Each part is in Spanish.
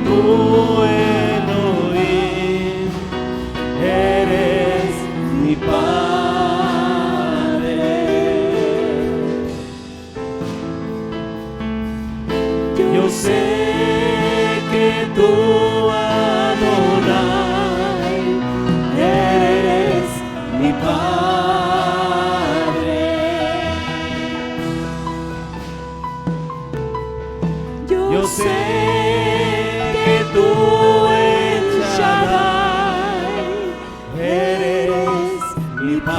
tú Elohim eres mi Padre. Yo sé que tú Adonai eres mi Padre. Yo sé que tú El Shaddai eres mi Padre.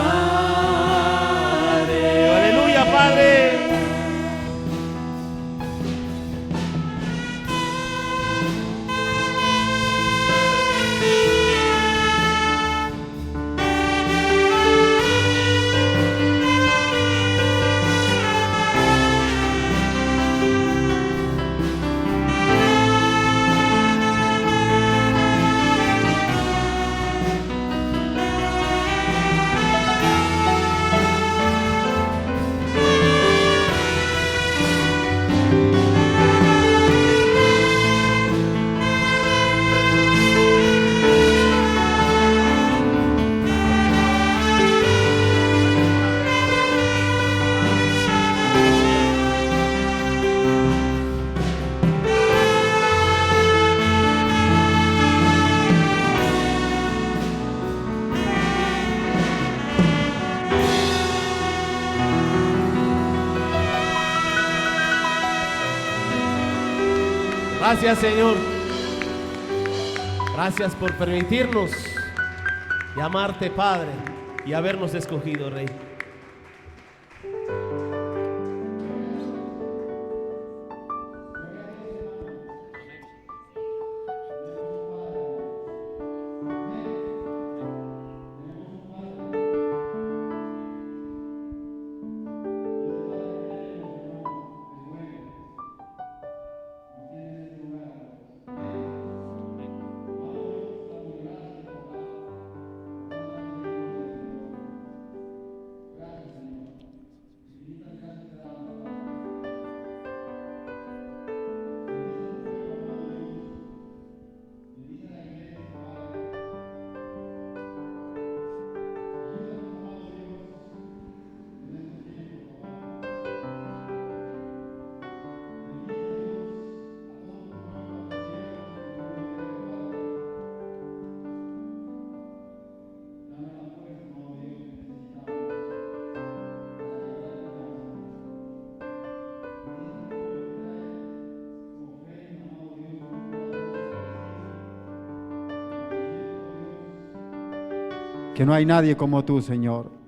Aleluya, Padre. Gracias, Señor. Gracias por permitirnos llamarte Padre y habernos escogido, Rey. Que no hay nadie como tú, Señor.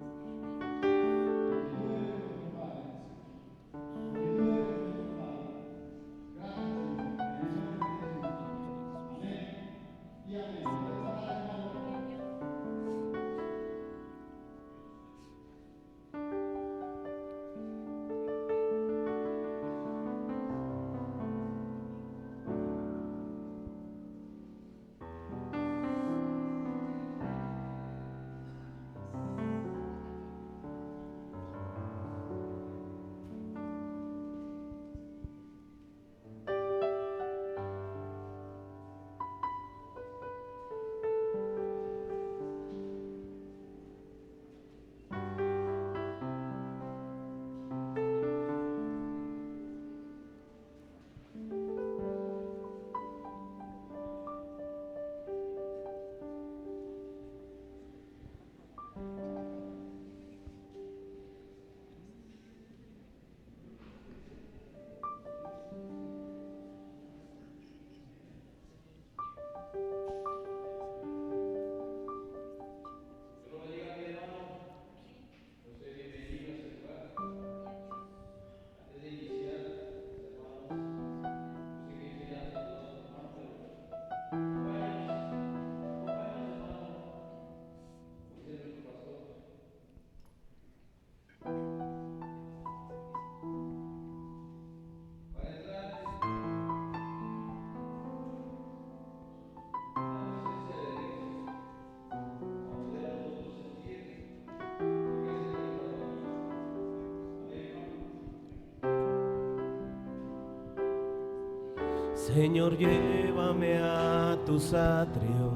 Señor, llévame a tus atrios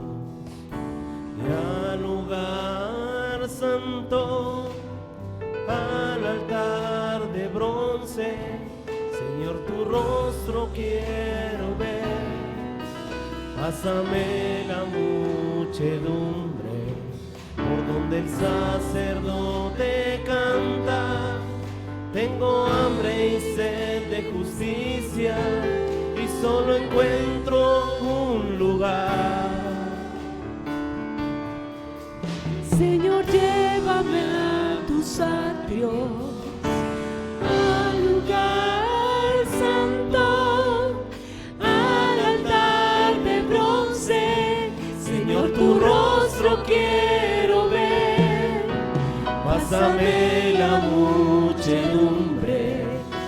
y al lugar santo, al altar de bronce. Señor, tu rostro quiero ver. Pásame la muchedumbre por donde el sacerdote canta. Tengo hambre y sed de justicia y solo encuentro un lugar. Señor, llévame a tus atrios, al lugar santo, al altar de bronce. Señor, tu rostro quiero ver. Pásame la muchedumbre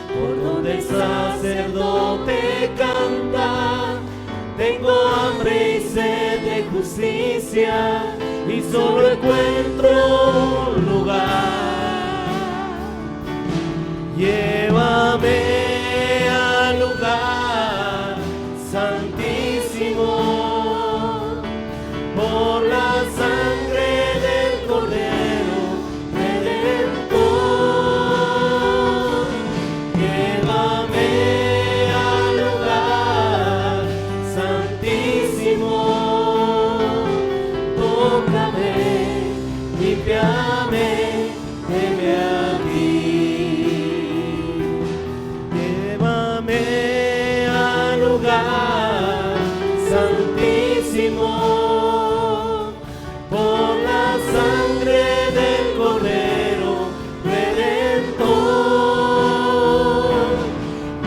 por donde el sacerdote canta. Tengo hambre y sed de justicia y solo encuentro un lugar. Llévame al lugar santísimo por la sangre del Cordero Redentor. Llévame al lugar santísimo. Tócame, límpiame, heme aquí. Llévame al lugar santísimo por la sangre del Cordero Redentor.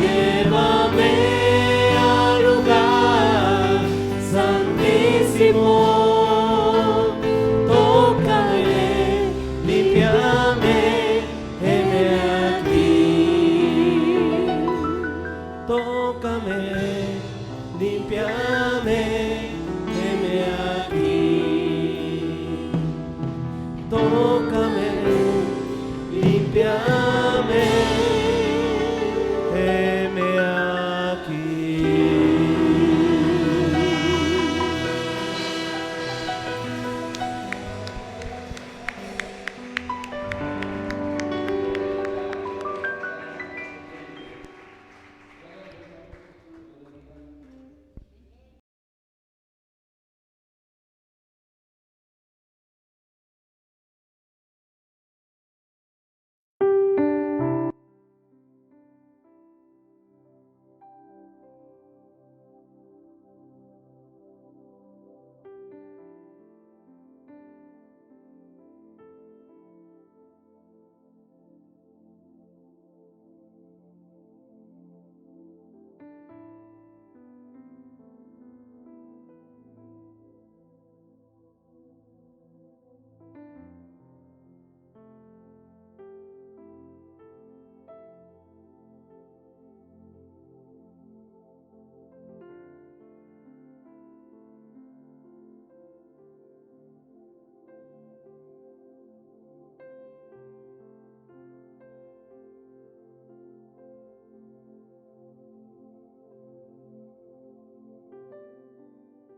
Llévame al lugar santísimo. Límpiame, heme aquí. Tócame, límpiame, heme aquí. Tócame, límpiame, heme aquí.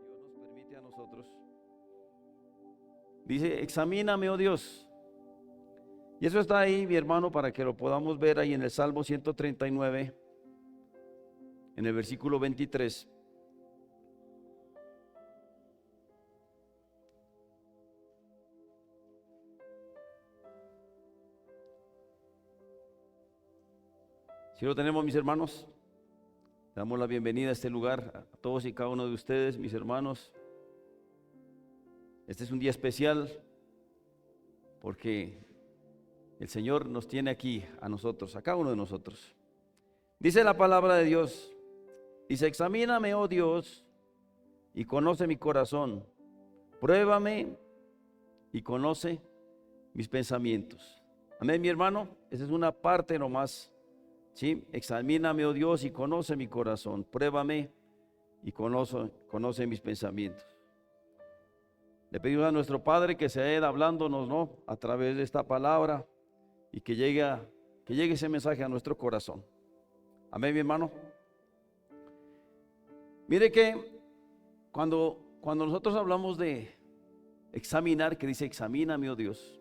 Dios nos permite a nosotros. Dice, examíname, oh Dios. Y eso está ahí, mi hermano, para que lo podamos ver ahí en el Salmo 139, en el versículo 23. Si lo tenemos, mis hermanos, damos la bienvenida a este lugar a todos y cada uno de ustedes, mis hermanos. Este es un día especial porque el Señor nos tiene aquí a nosotros, a cada uno de nosotros. Dice la palabra de Dios, dice, examíname, oh Dios, y conoce mi corazón, pruébame y conoce mis pensamientos. Amén, mi hermano, esa es una parte nomás. ¿Sí? Examíname, oh Dios, y conoce mi corazón, pruébame y conoce mis pensamientos. Le pedimos a nuestro Padre que sea hablándonos, ¿no?, a través de esta palabra y que llegue ese mensaje a nuestro corazón. Amén, mi hermano. Mire que cuando nosotros hablamos de examinar, que dice examíname, oh Dios,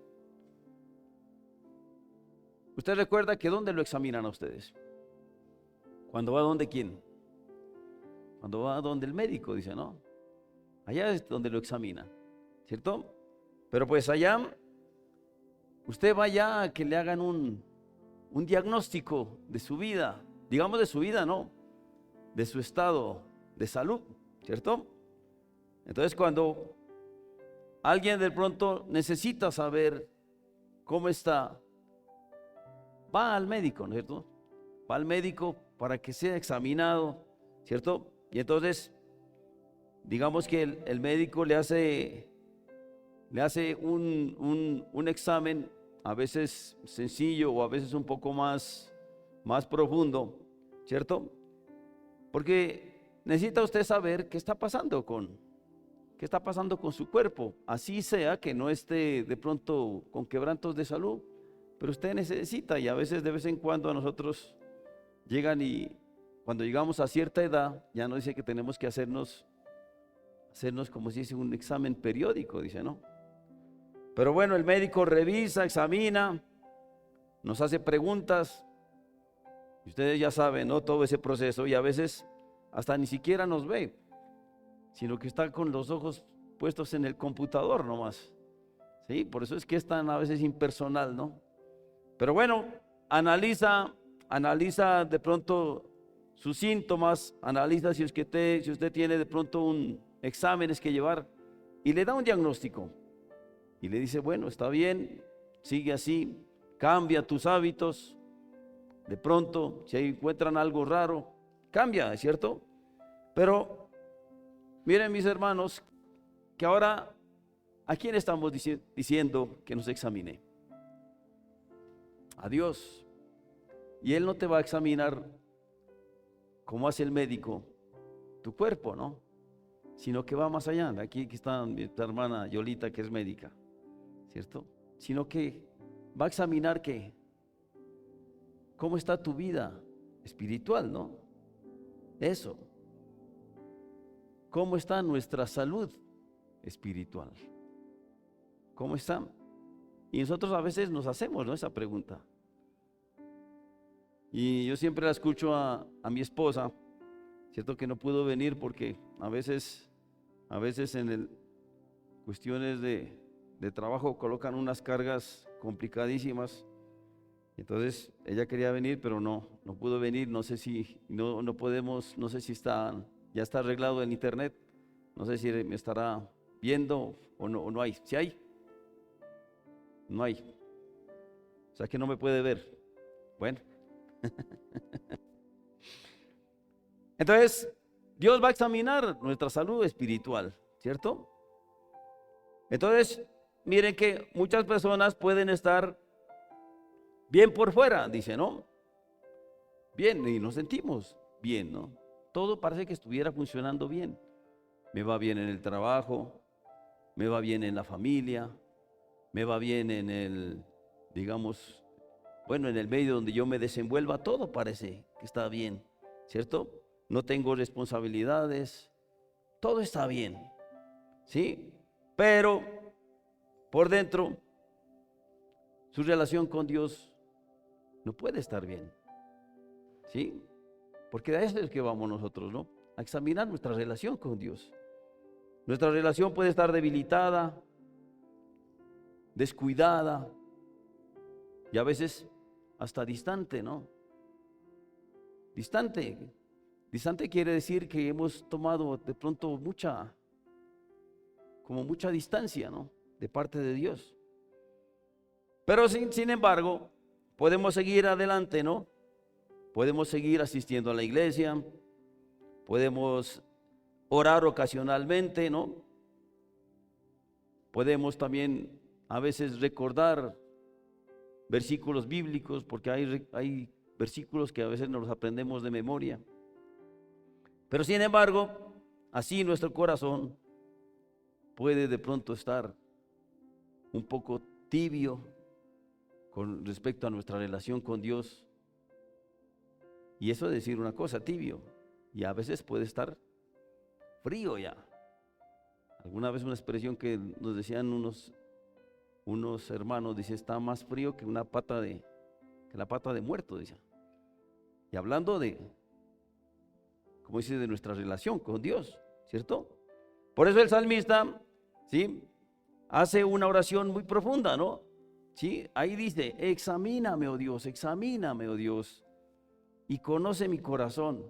usted recuerda que ¿dónde lo examinan a ustedes? Cuando va donde quién, cuando va donde el médico, dice, ¿no? Allá es donde lo examina, ¿cierto? Pero pues allá usted va allá a que le hagan un diagnóstico de su vida, digamos de su vida, ¿no? De su estado de salud, ¿cierto? Entonces cuando alguien de pronto necesita saber cómo está, va al médico, ¿no es cierto? Va al médico para que sea examinado, ¿cierto? Y entonces, digamos que el médico le hace un examen, a veces sencillo o a veces un poco más profundo, ¿cierto? Porque necesita usted saber qué está pasando con su cuerpo, así sea que no esté de pronto con quebrantos de salud, pero usted necesita, y a veces de vez en cuando a nosotros llegan y cuando llegamos a cierta edad, ya nos dice que tenemos que hacernos como si dice un examen periódico, dice, ¿no? Pero bueno, el médico revisa, examina, nos hace preguntas, y ustedes ya saben, ¿no? Todo ese proceso, y a veces hasta ni siquiera nos ve, sino que está con los ojos puestos en el computador nomás. Sí, por eso es que es tan a veces impersonal, ¿no? Pero bueno, analiza de pronto sus síntomas, analiza si usted tiene de pronto exámenes que llevar y le da un diagnóstico. Y le dice, bueno, está bien, sigue así, cambia tus hábitos. De pronto, si encuentran algo raro, cambia, ¿es cierto? Pero miren mis hermanos, que ahora, ¿a quién estamos diciendo que nos examine? A Dios. Y Él no te va a examinar como hace el médico tu cuerpo, ¿no? Sino que va más allá. Aquí está mi hermana Yolita, que es médica, ¿cierto? Sino que va a examinar cómo está tu vida espiritual, ¿no? Eso. ¿Cómo está nuestra salud espiritual? ¿Cómo está? Y nosotros a veces nos hacemos, ¿no? Esa pregunta. Y yo siempre la escucho a mi esposa, cierto que no pudo venir porque a veces en cuestiones de trabajo colocan unas cargas complicadísimas. Entonces ella quería venir, pero no pudo venir. No sé si no podemos, no sé si ya está arreglado en internet. No sé si me estará viendo o no hay. ¿Sí hay? No hay. O sea que no me puede ver. Bueno. Entonces, Dios va a examinar nuestra salud espiritual, ¿cierto? Entonces, miren que muchas personas pueden estar bien por fuera, dice, ¿no? Bien, y nos sentimos bien, ¿no? Todo parece que estuviera funcionando bien. Me va bien en el trabajo, me va bien en la familia, me va bien en el medio donde yo me desenvuelva, todo parece que está bien, ¿cierto? No tengo responsabilidades, todo está bien, ¿sí? Pero por dentro, su relación con Dios no puede estar bien, ¿sí? Porque a eso es que vamos nosotros, ¿no? A examinar nuestra relación con Dios. Nuestra relación puede estar debilitada, descuidada y a veces hasta distante, ¿no? Distante quiere decir que hemos tomado de pronto mucha distancia, ¿no? De parte de Dios. Pero sin embargo, podemos seguir adelante, ¿no? Podemos seguir asistiendo a la iglesia, podemos orar ocasionalmente, ¿no? Podemos también a veces recordar versículos bíblicos, porque hay versículos que a veces nos los aprendemos de memoria. Pero sin embargo, así nuestro corazón puede de pronto estar un poco tibio con respecto a nuestra relación con Dios. Y eso es decir una cosa, tibio, y a veces puede estar frío ya. Alguna vez una expresión que nos decían unos hermanos, dice, está más frío que la pata de muerto, dice. Y hablando de, como dice, de nuestra relación con Dios, ¿cierto? Por eso el salmista, ¿sí?, hace una oración muy profunda, ¿no? ¿Sí? Ahí dice, examíname, oh Dios, y conoce mi corazón.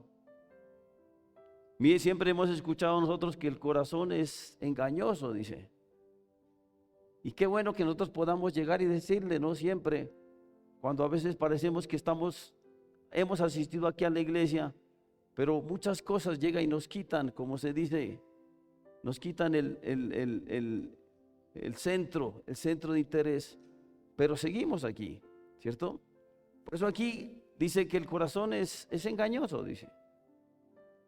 Mire, siempre hemos escuchado nosotros que el corazón es engañoso, dice. Y qué bueno que nosotros podamos llegar y decirle, ¿no? Siempre, cuando a veces parecemos que hemos asistido aquí a la iglesia, pero muchas cosas llegan y nos quitan, como se dice, nos quitan el centro de interés, pero seguimos aquí, ¿cierto? Por eso aquí dice que el corazón es engañoso, dice.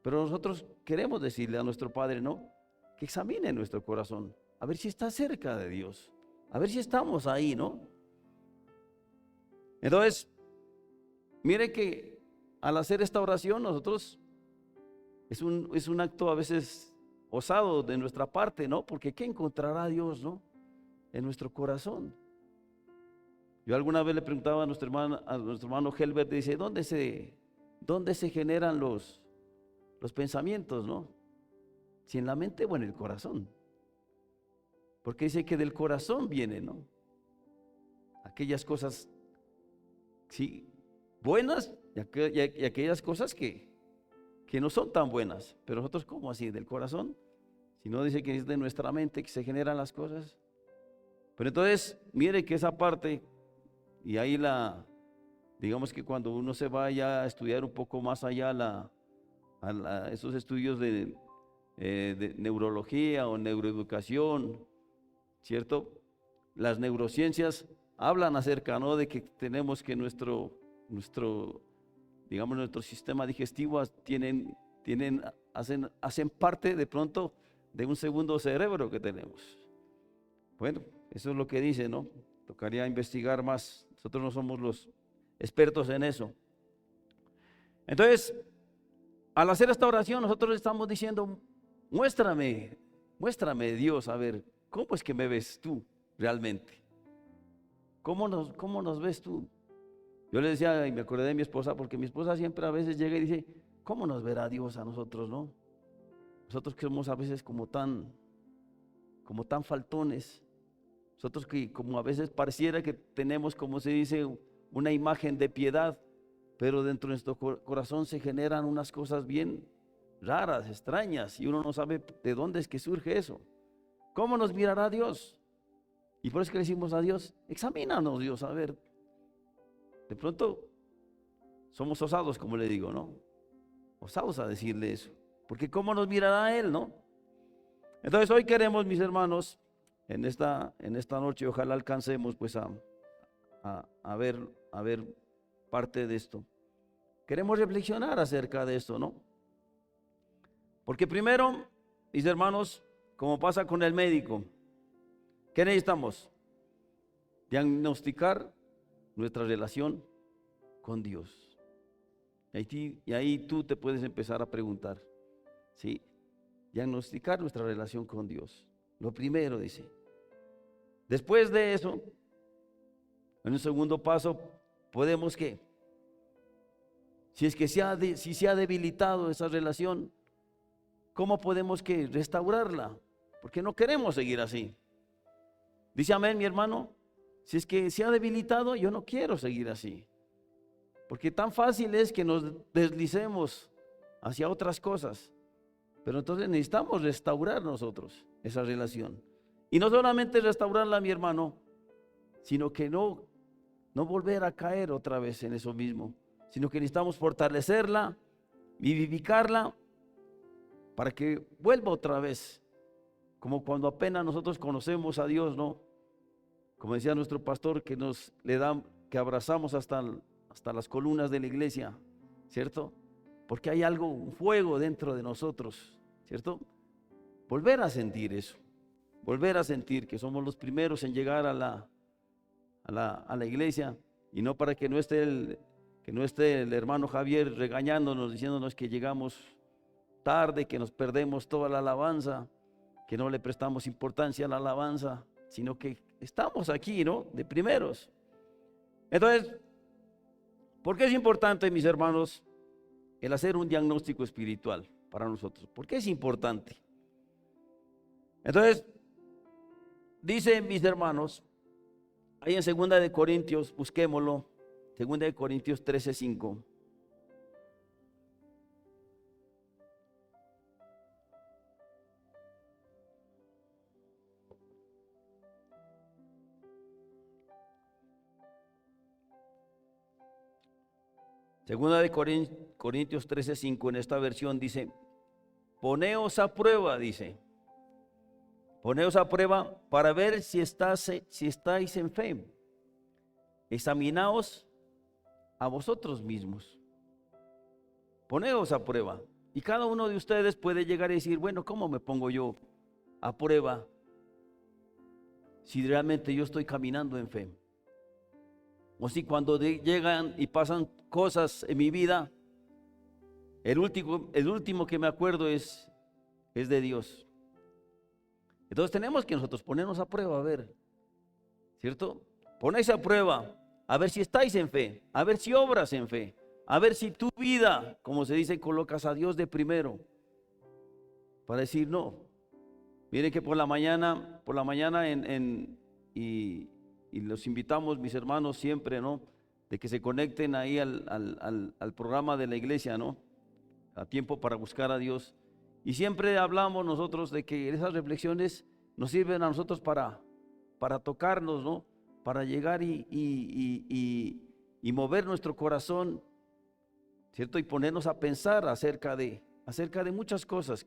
Pero nosotros queremos decirle a nuestro Padre, ¿no?, que examine nuestro corazón, a ver si está cerca de Dios, a ver si estamos ahí, ¿no? Entonces, mire que al hacer esta oración nosotros, es un acto a veces osado de nuestra parte, ¿no? Porque ¿qué encontrará Dios, no?, en nuestro corazón. Yo alguna vez le preguntaba a nuestro hermano Helbert, dice, ¿dónde se generan los pensamientos, no? Si en la mente o en el corazón. Porque dice que del corazón viene, ¿no?, aquellas cosas, sí, buenas y aquellas cosas que no son tan buenas. Pero nosotros, ¿cómo así? ¿Del corazón? Si no, dice que es de nuestra mente que se generan las cosas. Pero entonces, mire que esa parte, y ahí digamos que cuando uno se vaya a estudiar un poco más allá esos estudios de neurología o neuroeducación, ¿cierto? Las neurociencias hablan acerca, ¿no?, de que tenemos que nuestro sistema digestivo hacen parte de pronto de un segundo cerebro que tenemos. Bueno, eso es lo que dice, ¿no? Tocaría investigar más. Nosotros no somos los expertos en eso. Entonces, al hacer esta oración, nosotros estamos diciendo, muéstrame Dios, a ver, ¿cómo es que me ves tú realmente? ¿Cómo nos ves tú? Yo le decía, y me acordé de mi esposa, porque mi esposa siempre a veces llega y dice, ¿cómo nos verá Dios a nosotros, no? Nosotros que somos a veces como tan faltones. Nosotros que como a veces pareciera que tenemos, como se dice, una imagen de piedad, pero dentro de nuestro corazón se generan unas cosas bien raras, extrañas, y uno no sabe de dónde es que surge eso. ¿Cómo nos mirará Dios? Y por eso que le decimos a Dios, examínanos, Dios, a ver. De pronto somos osados, como le digo, ¿no? Osados a decirle eso, porque ¿cómo nos mirará Él, no? Entonces hoy queremos, mis hermanos, en esta noche, ojalá alcancemos pues a ver parte de esto. Queremos reflexionar acerca de esto, ¿no? Porque primero, mis hermanos, como pasa con el médico, ¿qué necesitamos? Diagnosticar nuestra relación con Dios. Y ahí tú te puedes empezar a preguntar, ¿sí? Diagnosticar nuestra relación con Dios. Lo primero, dice. Después de eso, en un segundo paso, podemos que, si se ha debilitado esa relación, ¿cómo podemos que restaurarla? Porque no queremos seguir así. Dice amén, mi hermano. Si es que se ha debilitado, yo no quiero seguir así. Porque tan fácil es que nos deslicemos hacia otras cosas. Pero entonces necesitamos restaurar nosotros esa relación. Y no solamente restaurarla, mi hermano, sino que no volver a caer otra vez en eso mismo, sino que necesitamos fortalecerla, vivificarla, para que vuelva otra vez, como cuando apenas nosotros conocemos a Dios, ¿no? Como decía nuestro pastor, que abrazamos hasta las columnas de la iglesia, ¿cierto? Porque hay algo, un fuego dentro de nosotros, ¿cierto? Volver a sentir eso, volver a sentir que somos los primeros en llegar a la iglesia, y no para que no esté el hermano Javier regañándonos, diciéndonos que llegamos tarde, que nos perdemos toda la alabanza, que no le prestamos importancia a la alabanza, sino que estamos aquí, ¿no? De primeros. Entonces, ¿por qué es importante, mis hermanos, el hacer un diagnóstico espiritual para nosotros? ¿Por qué es importante? Entonces, dice, mis hermanos, ahí en 2 de Corintios, busquémoslo, 2 de Corintios 13:5. Segunda de Corintios 13:5, en esta versión dice, poneos a prueba, dice. Poneos a prueba para ver si estáis en fe. Examinaos a vosotros mismos. Poneos a prueba. Y cada uno de ustedes puede llegar y decir, bueno, ¿cómo me pongo yo a prueba si realmente yo estoy caminando en fe? O si cuando llegan y pasan cosas en mi vida, el último que me acuerdo es de Dios. Entonces tenemos que nosotros ponernos a prueba, a ver, ¿cierto? Ponéis a prueba, a ver si estáis en fe, a ver si obras en fe, a ver si tu vida, como se dice, colocas a Dios de primero, para decir no. Miren que por la mañana y los invitamos, mis hermanos, siempre, ¿no? De que se conecten ahí al programa de la iglesia, ¿no? A tiempo para buscar a Dios. Y siempre hablamos nosotros de que esas reflexiones nos sirven a nosotros para tocarnos, ¿no? Para llegar y mover nuestro corazón, ¿cierto? Y ponernos a pensar acerca de muchas cosas.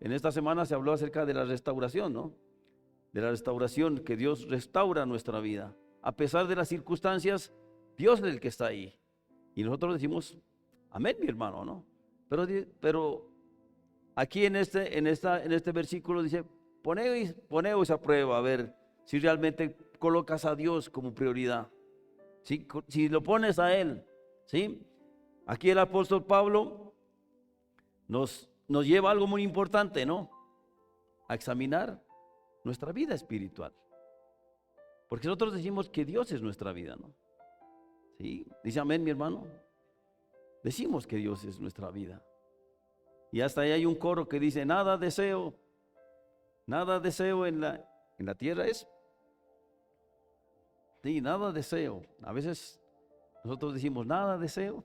En esta semana se habló acerca de la restauración, ¿no? De la restauración, que Dios restaura nuestra vida. A pesar de las circunstancias, Dios es el que está ahí. Y nosotros decimos, amén, mi hermano, ¿no? Pero aquí en este versículo dice, poneos a prueba, a ver si realmente colocas a Dios como prioridad. Si lo pones a Él, ¿sí? Aquí el apóstol Pablo nos lleva a algo muy importante, ¿no? A examinar nuestra vida espiritual. Porque nosotros decimos que Dios es nuestra vida, ¿no? ¿Sí? Dice amén, mi hermano. Decimos que Dios es nuestra vida. Y hasta ahí hay un coro que dice, nada deseo en la tierra es. Sí, nada deseo. A veces nosotros decimos, nada deseo.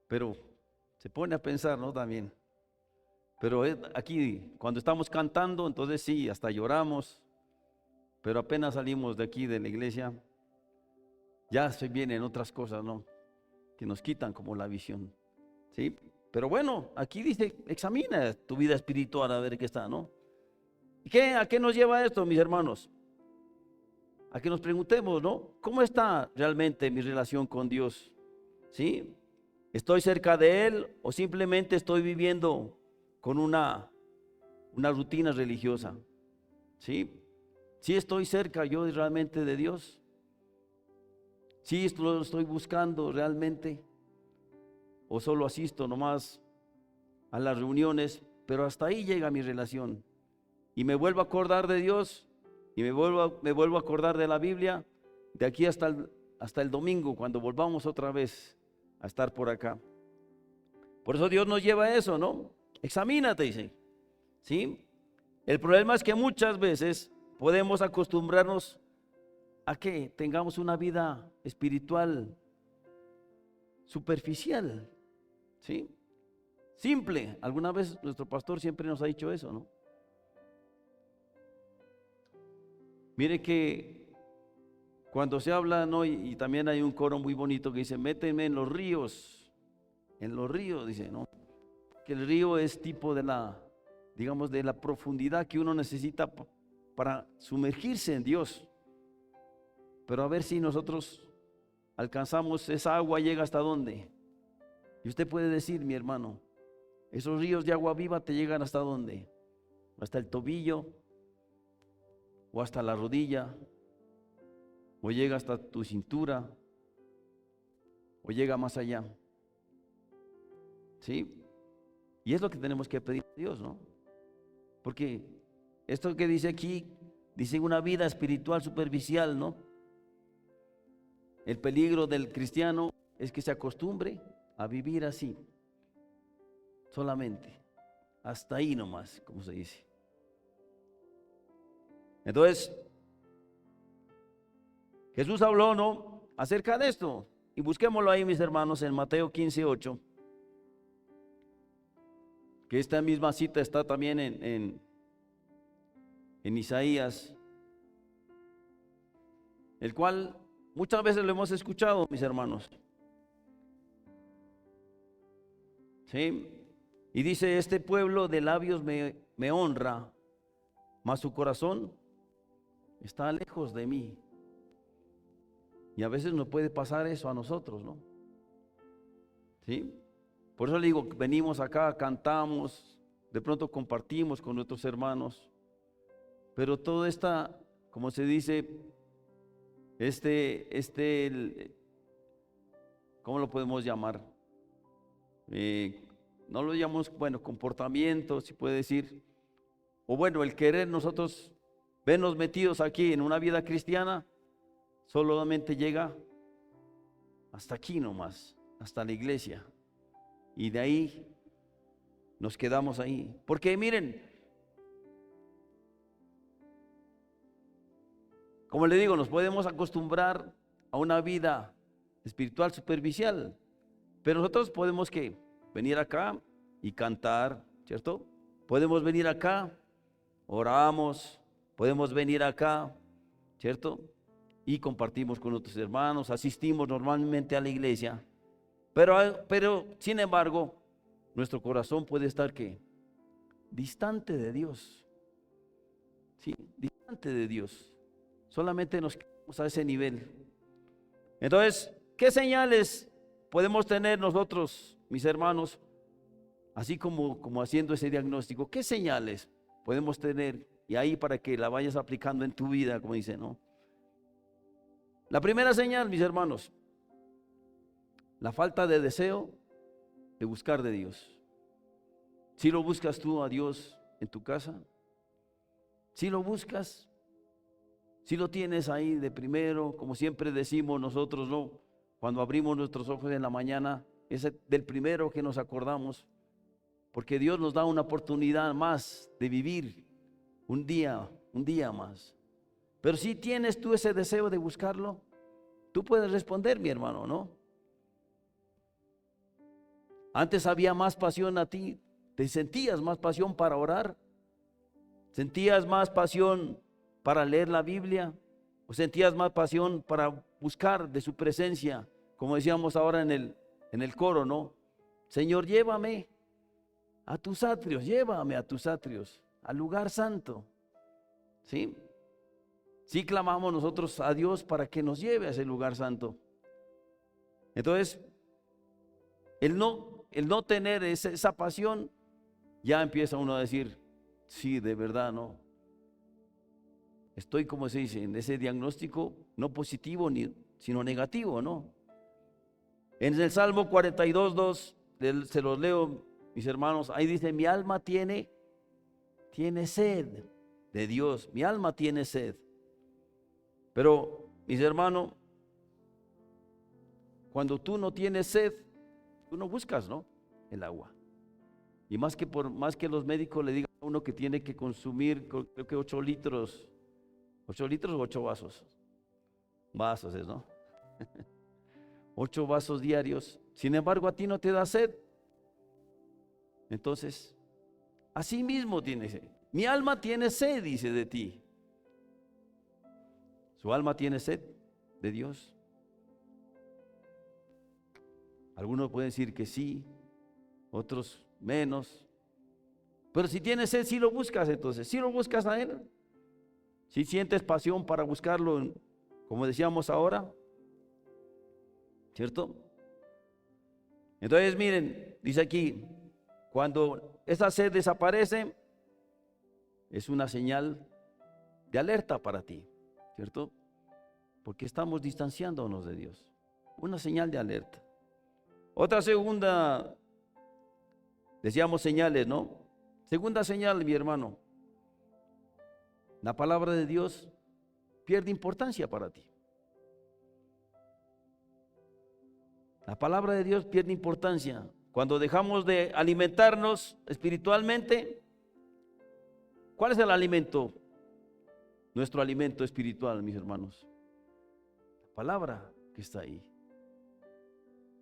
Pero se pone a pensar, ¿no? También. Pero aquí, cuando estamos cantando, entonces sí, hasta lloramos. Pero apenas salimos de aquí, de la iglesia, ya se vienen otras cosas, ¿no? Que nos quitan como la visión, ¿sí? Pero bueno, aquí dice, examina tu vida espiritual a ver qué está, ¿no? ¿A qué nos lleva esto, mis hermanos? A que nos preguntemos, ¿no? ¿Cómo está realmente mi relación con Dios? ¿Sí? ¿Estoy cerca de Él o simplemente estoy viviendo con una rutina religiosa? ¿Sí? ¿Sí estoy cerca yo realmente de Dios? ¿Sí lo estoy buscando realmente? ¿O solo asisto nomás a las reuniones, pero hasta ahí llega mi relación? Y me vuelvo a acordar de Dios, y me vuelvo a acordar de la Biblia, de aquí hasta el domingo, cuando volvamos otra vez a estar por acá. Por eso Dios nos lleva a eso, ¿no? Examínate, dice, ¿sí? El problema es que muchas veces podemos acostumbrarnos a que tengamos una vida espiritual superficial, ¿sí? Simple. Alguna vez nuestro pastor siempre nos ha dicho eso, ¿no? Mire que cuando se habla, ¿no? Y también hay un coro muy bonito que dice, méteme en los ríos, dice, ¿no? Que el río es tipo de la profundidad que uno necesita para sumergirse en Dios. Pero a ver si nosotros alcanzamos esa agua, llega hasta dónde. Y usted puede decir, mi hermano, esos ríos de agua viva te llegan hasta dónde, hasta el tobillo, o hasta la rodilla, o llega hasta tu cintura, o llega más allá. ¿Sí? Y es lo que tenemos que pedir a Dios, ¿no? Porque esto que dice aquí, dice una vida espiritual superficial, ¿no? El peligro del cristiano es que se acostumbre a vivir así, solamente, hasta ahí nomás, como se dice. Entonces, Jesús habló, ¿no?, acerca de esto, y busquémoslo ahí, mis hermanos, en Mateo 15:8, que esta misma cita está también en Isaías, el cual muchas veces lo hemos escuchado, mis hermanos. ¿Sí? Y dice, este pueblo de labios me honra, mas su corazón está lejos de mí. Y a veces nos puede pasar eso a nosotros, ¿no? ¿Sí? Por eso le digo, venimos acá, cantamos, de pronto compartimos con nuestros hermanos, pero todo esta, como se dice, ¿cómo lo podemos llamar? No lo llamamos, bueno, comportamiento, si puede decir, o bueno, el querer nosotros vernos metidos aquí en una vida cristiana, solamente llega hasta aquí nomás, hasta la iglesia, y de ahí nos quedamos ahí, porque miren, como le digo, nos podemos acostumbrar a una vida espiritual superficial, pero nosotros podemos ¿qué? Venir acá y cantar, ¿cierto? Podemos venir acá, oramos, podemos venir acá, ¿cierto? Y compartimos con nuestros hermanos, asistimos normalmente a la iglesia, pero sin embargo, nuestro corazón puede estar ¿qué? Distante de Dios, ¿sí? Distante de Dios. Solamente nos quedamos a ese nivel. Entonces, ¿qué señales podemos tener nosotros, mis hermanos, así como haciendo ese diagnóstico? ¿Qué señales podemos tener? Y ahí para que la vayas aplicando en tu vida, como dice, ¿no? La primera señal, mis hermanos, la falta de deseo de buscar de Dios. Si lo buscas tú a Dios en tu casa, si lo buscas, si lo tienes ahí de primero, como siempre decimos nosotros, ¿no? Cuando abrimos nuestros ojos en la mañana, es del primero que nos acordamos, porque Dios nos da una oportunidad más de vivir un día más. Pero si tienes tú ese deseo de buscarlo, tú puedes responder, mi hermano, ¿no? Antes había más pasión a ti, te sentías más pasión para orar, sentías más pasión para leer la Biblia, o sentías más pasión para buscar de su presencia, como decíamos ahora en el coro, ¿no? Señor, llévame a tus atrios, al lugar santo, ¿sí? Sí clamamos nosotros a Dios para que nos lleve a ese lugar santo. Entonces, el no tener esa pasión, ya empieza uno a decir, sí, de verdad, ¿no? Estoy, como se dice, en ese diagnóstico no positivo sino negativo, ¿no? En el Salmo 42:2, se los leo, mis hermanos, ahí dice, mi alma tiene sed de Dios, mi alma tiene sed. Pero, mis hermanos, cuando tú no tienes sed, tú no buscas, ¿no?, el agua. Y más que los médicos le digan a uno que tiene que consumir, creo que 8 litros o 8 vasos. Vasos es, ¿no? 8 vasos diarios. Sin embargo, a ti no te da sed. Entonces, así mismo tiene sed. Mi alma tiene sed, dice, de ti. Su alma tiene sed de Dios. Algunos pueden decir que sí, otros menos. Pero si tienes sed, si lo buscas entonces, si lo buscas a Él. Si sientes pasión para buscarlo, como decíamos ahora, ¿cierto? Entonces miren, dice aquí, cuando esa sed desaparece, es una señal de alerta para ti, ¿cierto? Porque estamos distanciándonos de Dios. Una señal de alerta. Otra segunda Decíamos señales, ¿no? Segunda señal, mi hermano. La palabra de Dios pierde importancia para ti. La palabra de Dios pierde importancia. Cuando dejamos de alimentarnos espiritualmente, ¿cuál es el alimento? Nuestro alimento espiritual, mis hermanos. La palabra que está ahí.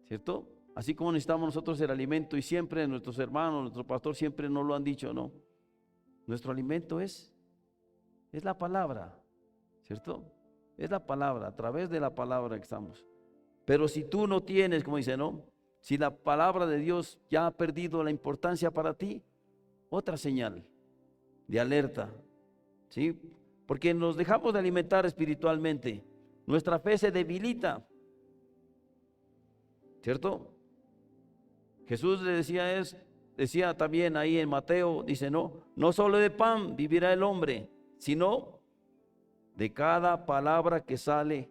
¿Cierto? Así como necesitamos nosotros el alimento, y siempre nuestros hermanos, nuestro pastor siempre nos lo han dicho, ¿no? Nuestro alimento es la palabra, ¿cierto? Es la palabra, a través de la palabra que estamos. Pero si tú no tienes, como dice, ¿no? Si la palabra de Dios ya ha perdido la importancia para ti, otra señal de alerta, ¿sí? Porque nos dejamos de alimentar espiritualmente, nuestra fe se debilita, ¿cierto? Jesús le decía también ahí en Mateo, dice, no solo de pan vivirá el hombre, sino de cada palabra que sale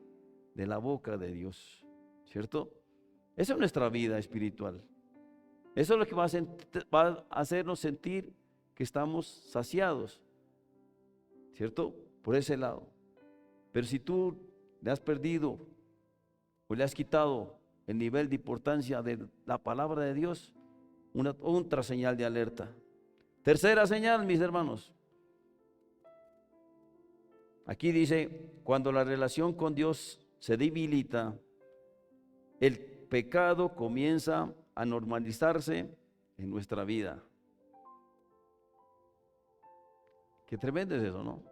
de la boca de Dios, ¿cierto? Esa es nuestra vida espiritual. Eso es lo que va a hacernos sentir que estamos saciados, ¿cierto? Por ese lado. Pero si tú le has perdido o le has quitado el nivel de importancia de la palabra de Dios, otra señal de alerta. Tercera señal, mis hermanos. Aquí dice, cuando la relación con Dios se debilita, el pecado comienza a normalizarse en nuestra vida. Qué tremendo es eso, ¿no?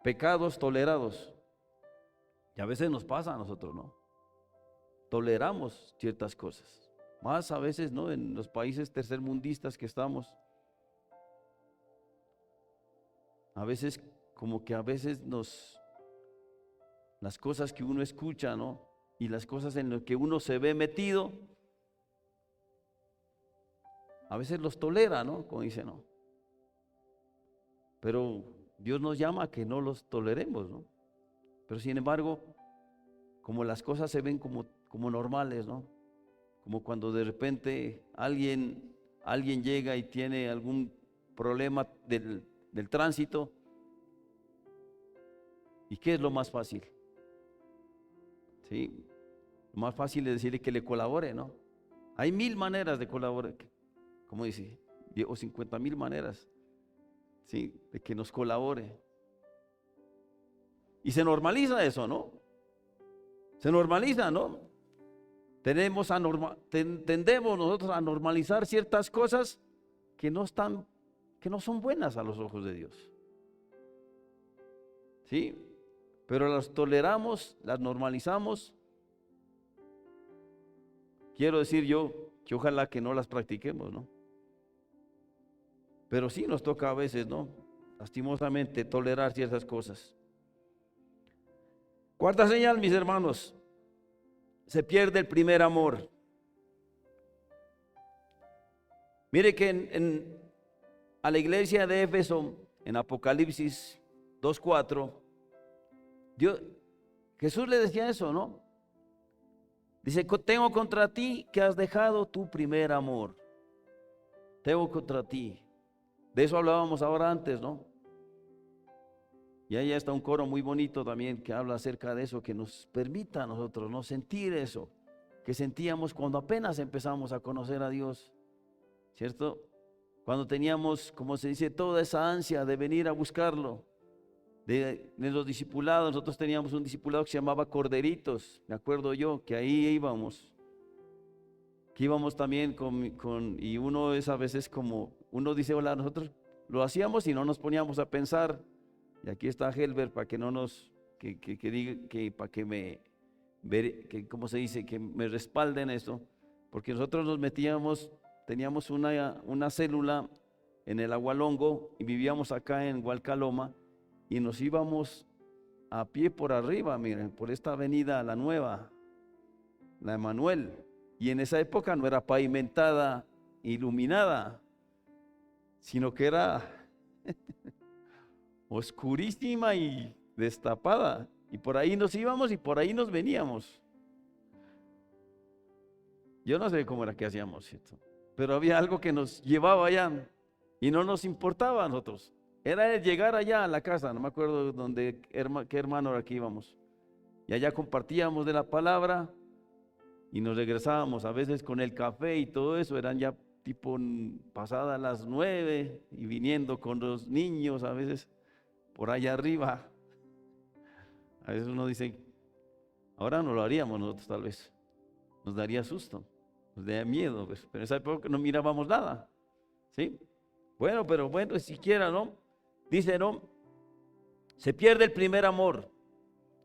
Pecados tolerados. Y a veces nos pasa a nosotros, ¿no? Toleramos ciertas cosas. Más a veces, ¿no? En los países tercermundistas que estamos. A veces, como que a veces las cosas que uno escucha, ¿no? Y las cosas en las que uno se ve metido, a veces los tolera, ¿no? Como dice, ¿no? Pero Dios nos llama a que no los toleremos, ¿no? Pero sin embargo, como las cosas se ven como normales, ¿no? Como cuando de repente alguien llega y tiene algún problema del tránsito. ¿Y qué es lo más fácil? ¿Sí? Lo más fácil es decirle que le colabore, ¿no? Hay 1000 maneras de colaborar, como dice, o 50,000 maneras, ¿sí? De que nos colabore. Y se normaliza eso, ¿no? Se normaliza, ¿no? Tendemos nosotros a normalizar ciertas cosas que no son buenas a los ojos de Dios. ¿Sí? Pero las toleramos, las normalizamos. Quiero decir yo que ojalá que no las practiquemos, ¿no? Pero sí nos toca a veces, ¿no? Lastimosamente tolerar ciertas cosas. Cuarta señal, mis hermanos, se pierde el primer amor. Mire que a la iglesia de Éfeso, en Apocalipsis 2:4, Jesús le decía eso, ¿no? Dice, tengo contra ti que has dejado tu primer amor. Tengo contra ti. De eso hablábamos ahora antes, ¿no? Y ahí está un coro muy bonito también que habla acerca de eso, que nos permita a nosotros no sentir eso que sentíamos cuando apenas empezamos a conocer a Dios, ¿cierto? Cuando teníamos, como se dice, toda esa ansia de venir a buscarlo. De los discipulados, nosotros teníamos un discipulado que se llamaba Corderitos, me acuerdo yo, que ahí íbamos. Que íbamos también y uno es a veces como, uno dice, hola, nosotros lo hacíamos y no nos poníamos a pensar. Y aquí está Helber para que no nos, que diga, para que me, ¿cómo se dice? Que me respalden esto. Porque nosotros nos metíamos, teníamos una célula en el Agualongo y vivíamos acá en Hualcaloma y nos íbamos a pie por arriba, miren, por esta avenida, la nueva, la Emanuel. Y en esa época no era pavimentada, iluminada, sino que era oscurísima y destapada. Y por ahí nos íbamos y por ahí nos veníamos. Yo no sé cómo era que hacíamos, ¿cierto? Pero había algo que nos llevaba allá y no nos importaba a nosotros. Era el llegar allá a la casa, no me acuerdo qué hermano era que íbamos. Y allá compartíamos de la palabra y nos regresábamos a veces con el café y todo eso. Eran ya tipo pasadas las 9 y viniendo con los niños a veces por allá arriba. A veces uno dice, ahora no lo haríamos nosotros tal vez. Nos daría susto, nos daría miedo, pues. Pero en esa época no mirábamos nada, ¿sí? Bueno, pero bueno, siquiera, ¿no? Dice, ¿no? Se pierde el primer amor.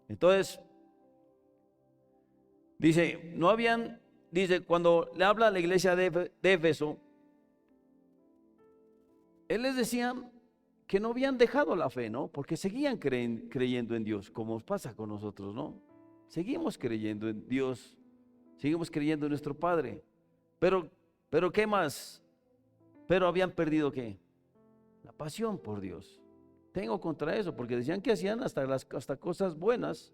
Entonces, dice, cuando le habla a la iglesia de Éfeso, él les decía que no habían dejado la fe, ¿no? Porque seguían creyendo en Dios, como pasa con nosotros, ¿no? Seguimos creyendo en Dios, seguimos creyendo en nuestro Padre. Pero ¿qué más? Pero habían perdido ¿qué? La pasión por Dios. Tengo contra eso, porque decían que hacían hasta cosas buenas,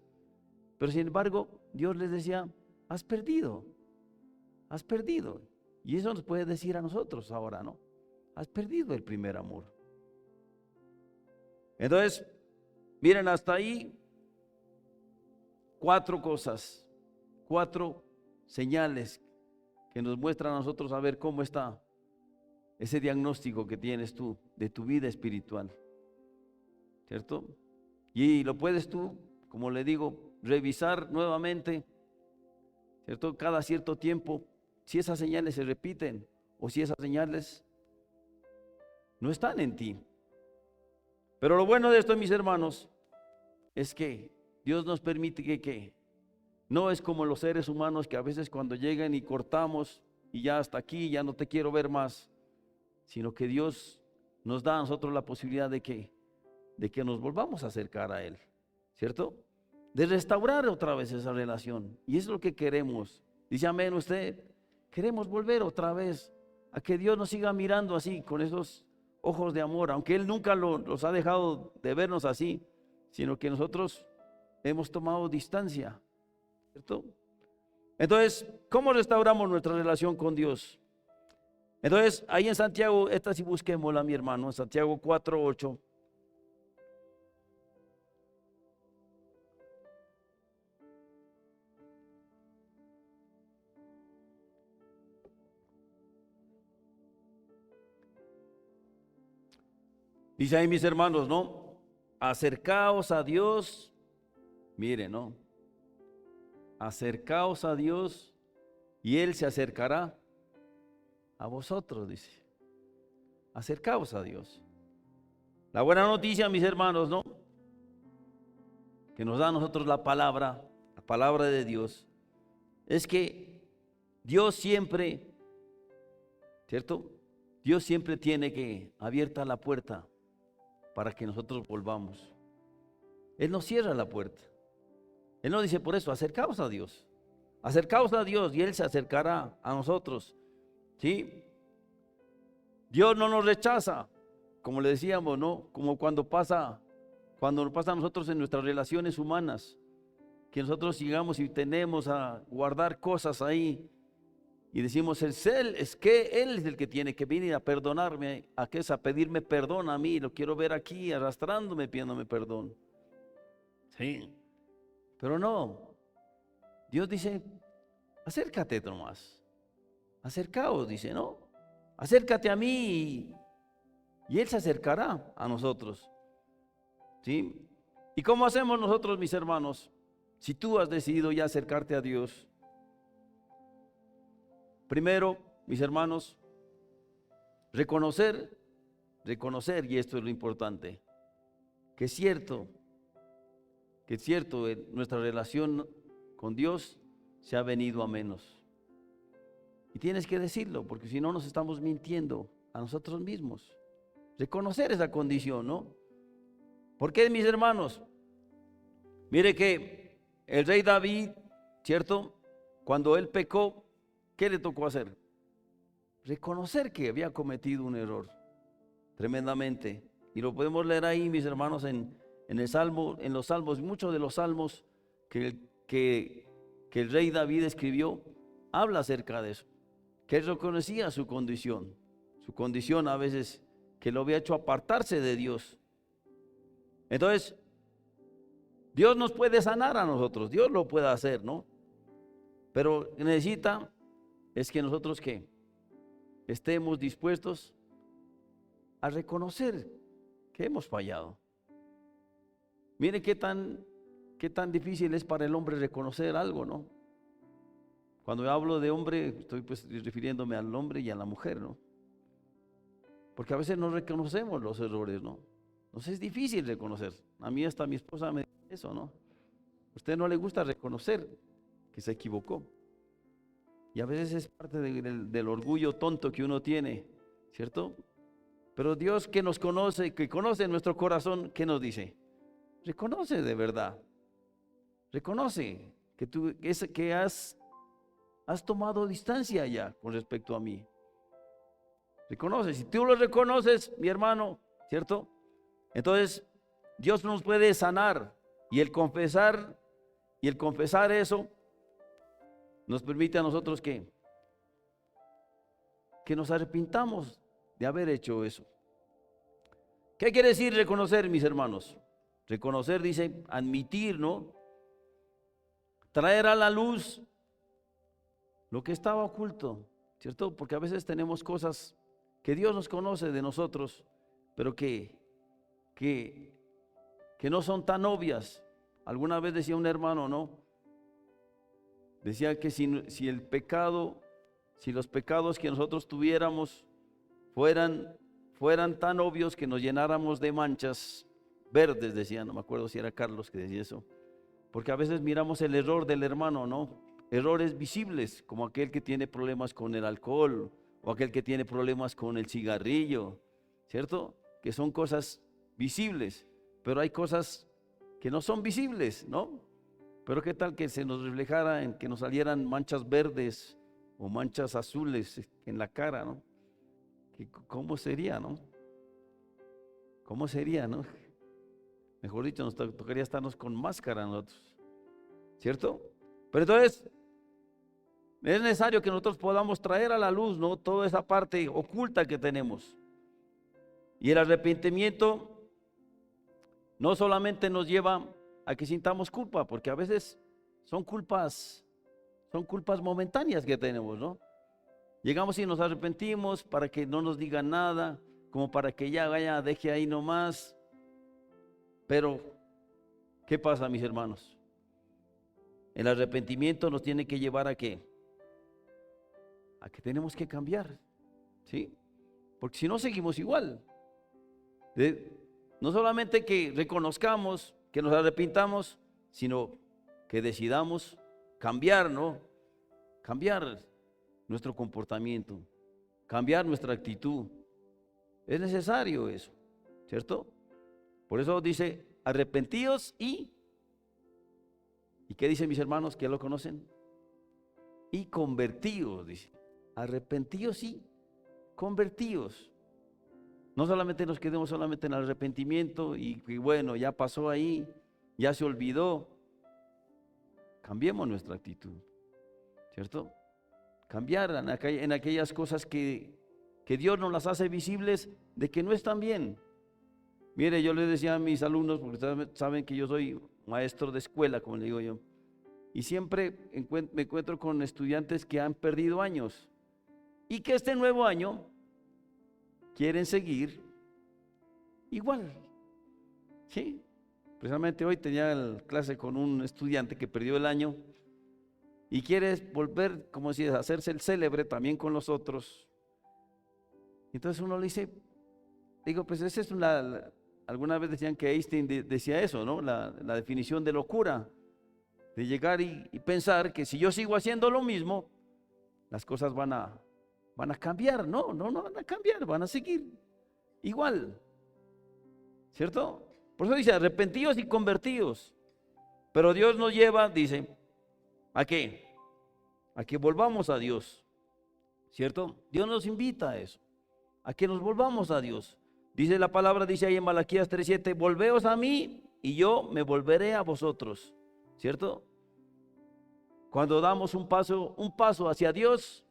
pero sin embargo, Dios les decía, has perdido. Y eso nos puede decir a nosotros ahora, ¿no? Has perdido el primer amor. Entonces, miren, hasta ahí, 4 cosas, 4 señales que nos muestran a nosotros a ver cómo está ese diagnóstico que tienes tú de tu vida espiritual, ¿cierto? Y lo puedes tú, como le digo, revisar nuevamente, ¿cierto? Cada cierto tiempo, si esas señales se repiten o si esas señales no están en ti. Pero lo bueno de esto, mis hermanos, es que Dios nos permite que no es como los seres humanos que a veces cuando llegan y cortamos y ya hasta aquí, ya no te quiero ver más, sino que Dios nos da a nosotros la posibilidad de que nos volvamos a acercar a Él, ¿cierto? De restaurar otra vez esa relación. Y eso es lo que queremos. Dice amén usted. Queremos volver otra vez a que Dios nos siga mirando así, con esos ojos de amor, aunque Él nunca los ha dejado de vernos así, sino que nosotros hemos tomado distancia, ¿cierto? Entonces, ¿cómo restauramos nuestra relación con Dios? Entonces, ahí en Santiago, esta sí busquémosla, mi hermano, en Santiago 4:8. Dice ahí, mis hermanos, ¿no? Acercaos a Dios, miren, ¿no? Acercaos a Dios y Él se acercará a vosotros, dice. Acercaos a Dios. La buena noticia, mis hermanos, ¿no? Que nos da a nosotros la palabra de Dios, es que Dios siempre, ¿cierto? Dios siempre tiene que abierta la puerta para que nosotros volvamos. Él no cierra la puerta. Él no dice por eso, acercaos a Dios. Acercaos a Dios y Él se acercará a nosotros. ¿Sí? Dios no nos rechaza, como le decíamos, ¿no? Como cuando nos pasa a nosotros en nuestras relaciones humanas, que nosotros llegamos y tenemos a guardar cosas ahí y decimos, es que Él es el que tiene que venir a perdonarme, a pedirme perdón a mí, lo quiero ver aquí arrastrándome, pidiéndome perdón. Sí, pero no, Dios dice, acércate nomás, acercaos, dice, ¿no? Acércate a mí y Él se acercará a nosotros. ¿Sí? ¿Y cómo hacemos nosotros, mis hermanos? Si tú has decidido ya acercarte a Dios, primero, mis hermanos, reconocer, y esto es lo importante, que es cierto, nuestra relación con Dios se ha venido a menos. Y tienes que decirlo, porque si no nos estamos mintiendo a nosotros mismos. Reconocer esa condición, ¿no? ¿Por qué, mis hermanos? Mire que el rey David, ¿cierto? Cuando él pecó, ¿qué le tocó hacer? Reconocer que había cometido un error tremendamente. Y lo podemos leer ahí, mis hermanos, en los salmos, muchos de los salmos que el rey David escribió, habla acerca de eso, que él reconocía su condición a veces que lo había hecho apartarse de Dios. Entonces, Dios nos puede sanar a nosotros, Dios lo puede hacer, ¿no? Pero necesita es que nosotros que estemos dispuestos a reconocer que hemos fallado. Mire qué tan difícil es para el hombre reconocer algo, ¿no? Cuando yo hablo de hombre, estoy pues refiriéndome al hombre y a la mujer, ¿no? Porque a veces no reconocemos los errores, ¿no? Entonces es difícil reconocer. A mí hasta mi esposa me dice eso, ¿no? A usted no le gusta reconocer que se equivocó. Y a veces es parte del orgullo tonto que uno tiene, ¿cierto? Pero Dios que nos conoce, que conoce nuestro corazón, ¿qué nos dice? Reconoce de verdad. Reconoce que has tomado distancia ya con respecto a mí. Reconoce. Si tú lo reconoces, mi hermano, ¿cierto? Entonces Dios nos puede sanar, y el confesar eso nos permite a nosotros que nos arrepintamos de haber hecho eso. ¿Qué quiere decir reconocer, mis hermanos? Reconocer dice admitir, ¿no? Traer a la luz lo que estaba oculto, ¿cierto? Porque a veces tenemos cosas que Dios nos conoce de nosotros, pero que no son tan obvias. Alguna vez decía un hermano, ¿no? Decía que si los pecados que nosotros tuviéramos fueran tan obvios que nos llenáramos de manchas verdes, decía, no me acuerdo si era Carlos que decía eso, porque a veces miramos el error del hermano, ¿no? Errores visibles, como aquel que tiene problemas con el alcohol, o aquel que tiene problemas con el cigarrillo, ¿cierto? Que son cosas visibles, pero hay cosas que no son visibles, ¿no? Pero qué tal que se nos reflejara en que nos salieran manchas verdes o manchas azules en la cara, ¿no? ¿Cómo sería, no? ¿Cómo sería, no? Mejor dicho, nos tocaría estarnos con máscara nosotros, ¿cierto? Pero entonces es necesario que nosotros podamos traer a la luz, ¿no? Toda esa parte oculta que tenemos. Y el arrepentimiento no solamente nos lleva a que sintamos culpa, porque a veces son culpas momentáneas que tenemos, ¿no? Llegamos y nos arrepentimos para que no nos digan nada, como para que ya vaya, deje ahí nomás. Pero, ¿qué pasa, mis hermanos? El arrepentimiento nos tiene que llevar a qué? A que tenemos que cambiar, ¿sí? Porque si no seguimos igual. No solamente que reconozcamos, que nos arrepintamos, sino que decidamos cambiar, ¿no? Cambiar nuestro comportamiento, cambiar nuestra actitud. Es necesario eso, ¿cierto? Por eso dice, arrepentíos ¿y qué dicen mis hermanos que lo conocen? Y convertíos, dice. Arrepentíos y convertíos. No solamente nos quedemos solamente en el arrepentimiento y bueno, ya pasó ahí, ya se olvidó. Cambiemos nuestra actitud, ¿cierto? Cambiar en aquellas cosas que Dios nos las hace visibles de que no están bien. Mire, yo les decía a mis alumnos, porque saben que yo soy maestro de escuela, como le digo yo, y siempre me encuentro con estudiantes que han perdido años y que este nuevo año quieren seguir igual, ¿sí? Precisamente hoy tenía clase con un estudiante que perdió el año y quiere volver, como si hacerse el célebre también con los otros. Entonces uno le dice, digo, pues esa es alguna vez decían que Einstein decía eso, ¿no? La definición de locura, de llegar y pensar que si yo sigo haciendo lo mismo, las cosas van a cambiar. No van a cambiar, van a seguir igual, ¿cierto? Por eso dice, arrepentíos y convertíos. Pero Dios nos lleva, dice, ¿a qué? A que volvamos a Dios, ¿cierto? Dios nos invita a eso, a que nos volvamos a Dios. Dice la palabra, dice ahí en Malaquías 3:7, volveos a mí y yo me volveré a vosotros, ¿cierto? cuando damos un paso hacia Dios,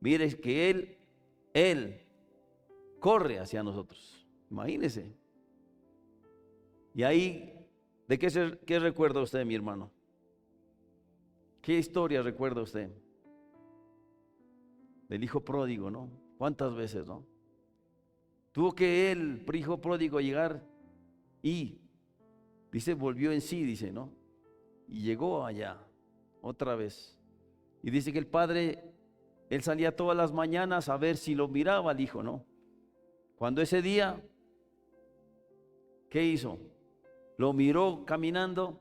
mire que Él corre hacia nosotros. Imagínese. Y ahí, ¿de qué recuerda usted, mi hermano? ¿Qué historia recuerda usted? Del hijo pródigo, ¿no? ¿Cuántas veces, no? Tuvo que el hijo pródigo llegar y, dice, volvió en sí, dice, ¿no? Y llegó allá, otra vez. Y dice que el padre, él salía todas las mañanas a ver si lo miraba al hijo, ¿no? Cuando ese día, ¿qué hizo? Lo miró caminando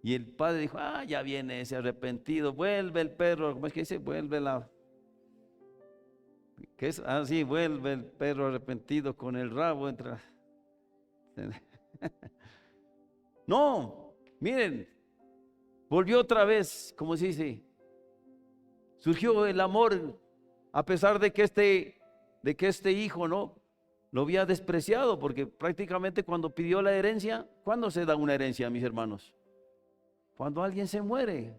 y el padre dijo, ya viene ese arrepentido, vuelve el perro, ¿cómo es que dice? Vuelve la... ¿Qué es? Sí, vuelve el perro arrepentido con el rabo entre... No, miren, volvió otra vez, como se dice, surgió el amor, a pesar de que este hijo, ¿no?, lo había despreciado, porque prácticamente cuando pidió la herencia, ¿cuándo se da una herencia, mis hermanos? Cuando alguien se muere.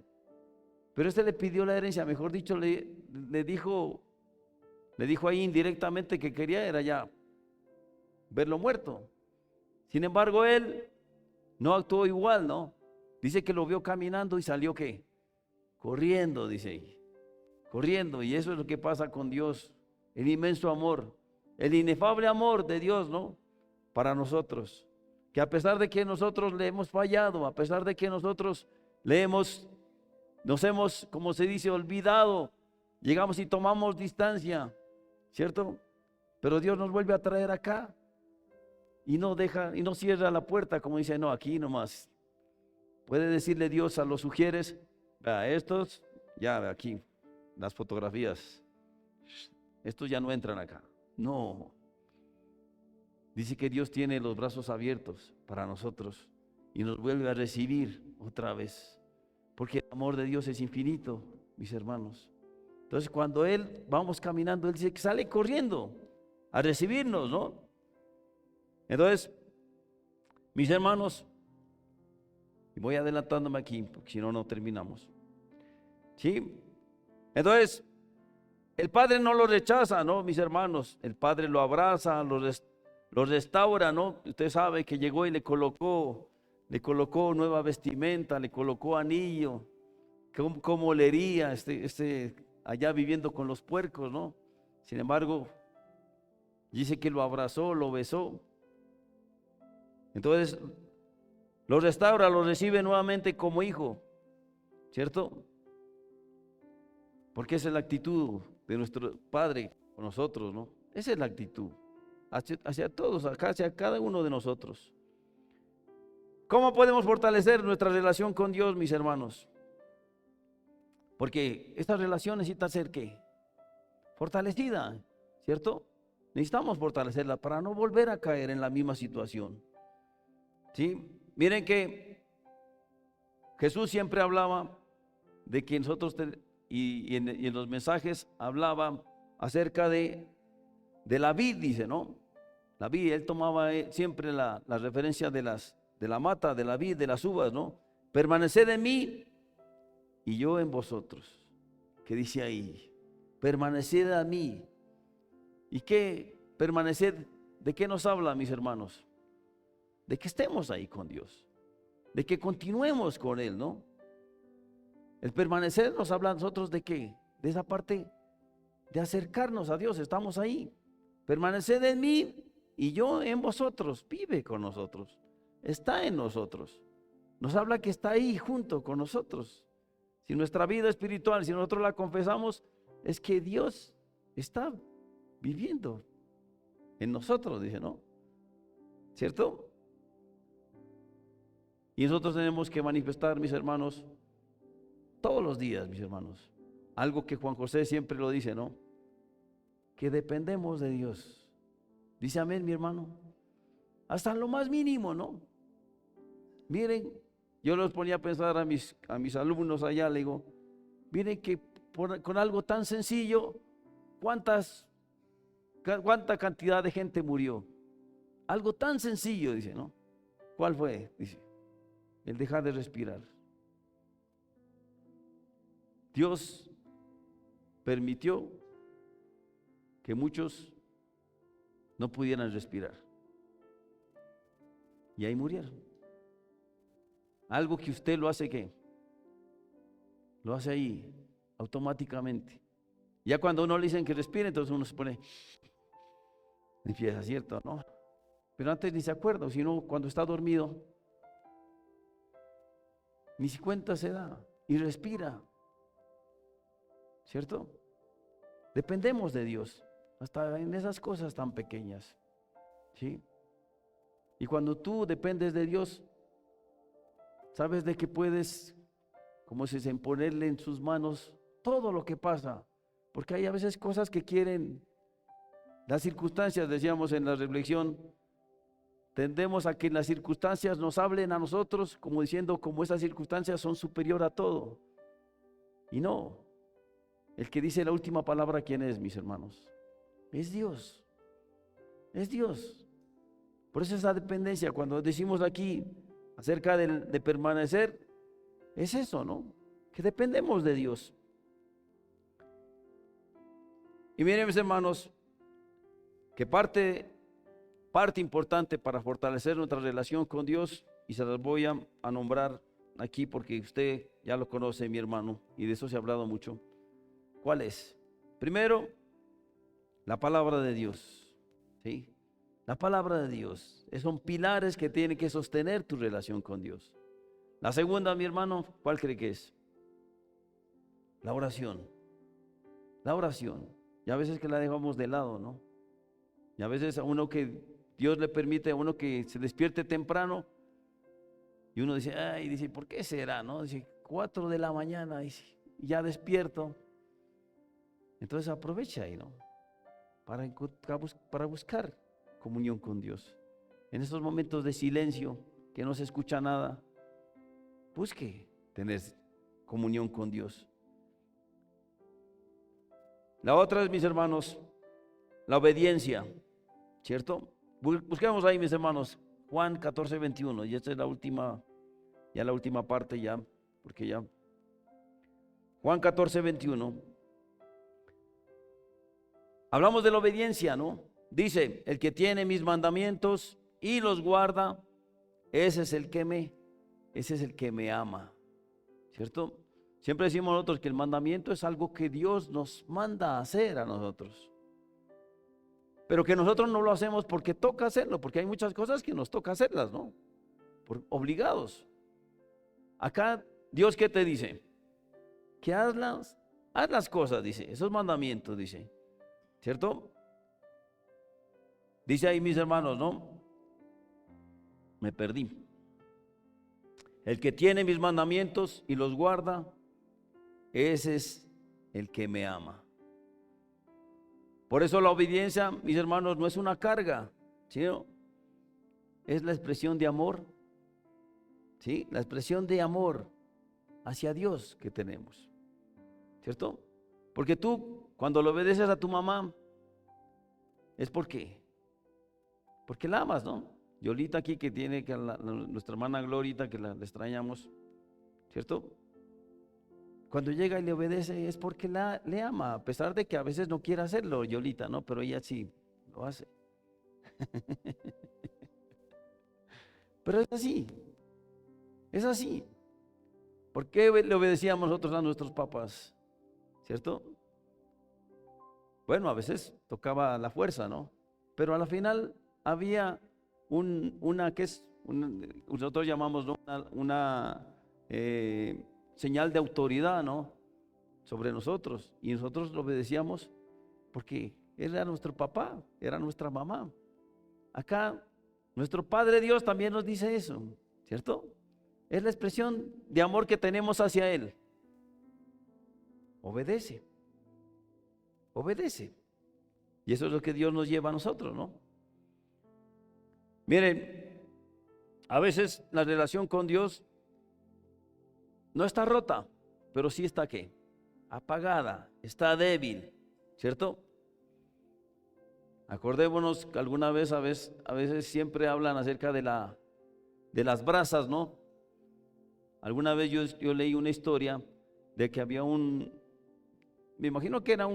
Pero este le pidió la herencia, mejor dicho, le dijo ahí indirectamente que quería era ya verlo muerto. Sin embargo, él no actuó igual, ¿no? Dice que lo vio caminando y salió, ¿qué? Corriendo, dice ahí. Corriendo, y eso es lo que pasa con Dios, el inmenso amor, el inefable amor de Dios, ¿no? Para nosotros, que a pesar de que nosotros le hemos fallado, a pesar de que nosotros nos hemos, como se dice, olvidado, llegamos y tomamos distancia, ¿cierto? Pero Dios nos vuelve a traer acá y no deja, y no cierra la puerta, como dice, no, aquí nomás. Puede decirle Dios a los sugieres, vea, estos, ya aquí, las fotografías, estos ya no entran acá. No. Dice que Dios tiene los brazos abiertos para nosotros y nos vuelve a recibir otra vez, porque el amor de Dios es infinito, mis hermanos. Entonces cuando vamos caminando, Él dice que sale corriendo a recibirnos, ¿no? Entonces, mis hermanos, y voy adelantándome aquí, porque si no, no terminamos. ¿Sí? Entonces, el Padre no lo rechaza, ¿no, mis hermanos? El Padre lo abraza, lo restaura, ¿no? Usted sabe que llegó y le colocó nueva vestimenta, le colocó anillo, cómo olería allá viviendo con los puercos, ¿no? Sin embargo, dice que lo abrazó, lo besó. Entonces, lo restaura, lo recibe nuevamente como hijo, ¿cierto? Porque esa es la actitud de nuestro Padre con nosotros, ¿no? Esa es la actitud hacia todos, hacia cada uno de nosotros. ¿Cómo podemos fortalecer nuestra relación con Dios, mis hermanos? Porque esta relación necesita ser, ¿qué? Fortalecida, ¿cierto? Necesitamos fortalecerla para no volver a caer en la misma situación. ¿Sí? Miren que Jesús siempre hablaba de que nosotros, y en los mensajes hablaba acerca de la vid, dice, ¿no? La vid, él tomaba siempre la referencia de la mata, de la vid, de las uvas, ¿no? Permaneced en mí y yo en vosotros. ¿Qué dice ahí? Permaneced a mí. ¿Y qué? Permaneced, ¿de qué nos habla, mis hermanos? De que estemos ahí con Dios, de que continuemos con Él, ¿no? El permanecer nos habla a nosotros de qué, de esa parte de acercarnos a Dios, estamos ahí. Permaneced en mí y yo en vosotros, vive con nosotros, está en nosotros. Nos habla que está ahí junto con nosotros. Si nuestra vida espiritual, si nosotros la confesamos, es que Dios está viviendo en nosotros, dice, ¿no? ¿Cierto? Y nosotros tenemos que manifestar, mis hermanos, todos los días, mis hermanos, algo que Juan José siempre lo dice, ¿no? Que dependemos de Dios. Dice amén, mi hermano. Hasta lo más mínimo, ¿no? Miren, yo los ponía a pensar a mis alumnos allá, le digo, miren que con algo tan sencillo, ¿cuánta cantidad de gente murió? Algo tan sencillo, dice, ¿no? ¿Cuál fue? Dice, el dejar de respirar. Dios permitió que muchos no pudieran respirar. Y ahí murieron. Algo que usted lo hace, ¿qué? Lo hace ahí, automáticamente. Ya cuando uno le dicen que respire, entonces uno se pone, empieza, ¿cierto? ¿No? Pero antes ni se acuerda, sino cuando está dormido, ni si cuenta se da y respira, ¿cierto? Dependemos de Dios, hasta en esas cosas tan pequeñas, ¿sí? Y cuando tú dependes de Dios, sabes de que puedes, como se dice, ponerle en sus manos todo lo que pasa, porque hay a veces cosas que quieren, las circunstancias, decíamos en la reflexión, tendemos a que las circunstancias nos hablen a nosotros como diciendo, como esas circunstancias son superior a todo. Y no, el que dice la última palabra, ¿quién es, mis hermanos? Es Dios, es Dios. Por eso esa dependencia, cuando decimos aquí acerca de permanecer, es eso, ¿no? Que dependemos de Dios. Y miren, mis hermanos, que parte importante para fortalecer nuestra relación con Dios, y se las voy a nombrar aquí porque usted ya lo conoce, mi hermano, y de eso se ha hablado mucho. ¿Cuál es? Primero, la palabra de Dios, ¿sí? La palabra de Dios, son pilares que tienen que sostener tu relación con Dios. La segunda, mi hermano, ¿cuál cree que es? La oración. La oración. Y a veces que la dejamos de lado, ¿no? Y a veces a uno que Dios le permite a uno que se despierte temprano y uno dice, ay, dice, ¿por qué será? ¿No? Dice, 4 de la mañana y ya despierto. Entonces aprovecha ahí, ¿no? Para buscar comunión con Dios. En estos momentos de silencio, que no se escucha nada, busque tener comunión con Dios. La otra es, mis hermanos, la obediencia, ¿cierto? Busquemos ahí, mis hermanos, Juan 14, 21, y esta es la última parte ya, porque ya. Juan 14, 21. Hablamos de la obediencia, ¿no? Dice, el que tiene mis mandamientos y los guarda, ese es el que me ama, ¿cierto? Siempre decimos nosotros que el mandamiento es algo que Dios nos manda a hacer a nosotros. Pero que nosotros no lo hacemos porque toca hacerlo, porque hay muchas cosas que nos toca hacerlas, ¿no? Por obligados. Acá, Dios, ¿qué te dice? Que haz las cosas, dice, esos mandamientos, dice, ¿cierto? Dice ahí, mis hermanos, ¿no? Me perdí. El que tiene mis mandamientos y los guarda, ese es el que me ama. Por eso la obediencia, mis hermanos, no es una carga, ¿sí? Es la expresión de amor, ¿sí? La expresión de amor hacia Dios que tenemos, ¿cierto? Porque tú, cuando le obedeces a tu mamá, es porque la amas, ¿no? Yolita aquí que tiene que nuestra hermana Glorita, que la extrañamos, ¿cierto? Cuando llega y le obedece es porque le ama, a pesar de que a veces no quiere hacerlo, Yolita, ¿no? Pero ella sí lo hace. Pero es así. ¿Por qué le obedecíamos nosotros a nuestros papás? ¿Cierto? Bueno, a veces tocaba la fuerza, ¿no? Pero a la final había nosotros llamamos, ¿no? una señal de autoridad, ¿no? Sobre nosotros, y nosotros lo obedecíamos porque él era nuestro papá, era nuestra mamá. Acá nuestro Padre Dios también nos dice eso, ¿cierto? Es la expresión de amor que tenemos hacia Él. Obedece. Y eso es lo que Dios nos lleva a nosotros, ¿no? Miren, a veces la relación con Dios no está rota, pero sí está ¿qué? Apagada, está débil, ¿cierto? Acordémonos que alguna vez, a veces siempre hablan acerca de las brasas, ¿no? Alguna vez yo leí una historia de que había me imagino que era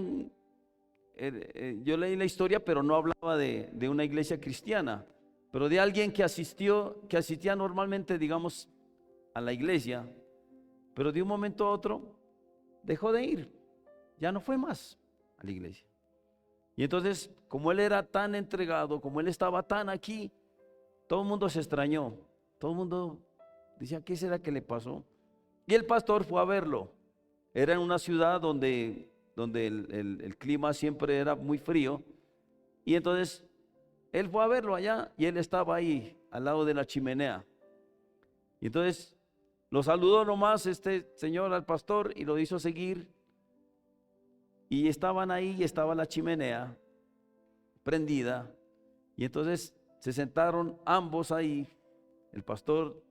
yo leí la historia, pero no hablaba de una iglesia cristiana, pero de alguien que asistía normalmente, digamos, a la iglesia, pero de un momento a otro dejó de ir, ya no fue más a la iglesia. Y entonces, como él era tan entregado, como él estaba tan aquí, todo el mundo se extrañó, todo el mundo decía, ¿qué será que le pasó? Y el pastor fue a verlo. Era en una ciudad donde el clima siempre era muy frío, y entonces él fue a verlo allá, y él estaba ahí, al lado de la chimenea. Y entonces lo saludó nomás este señor al pastor, y lo hizo seguir, y estaban ahí, y estaba la chimenea prendida, y entonces se sentaron ambos ahí, el pastor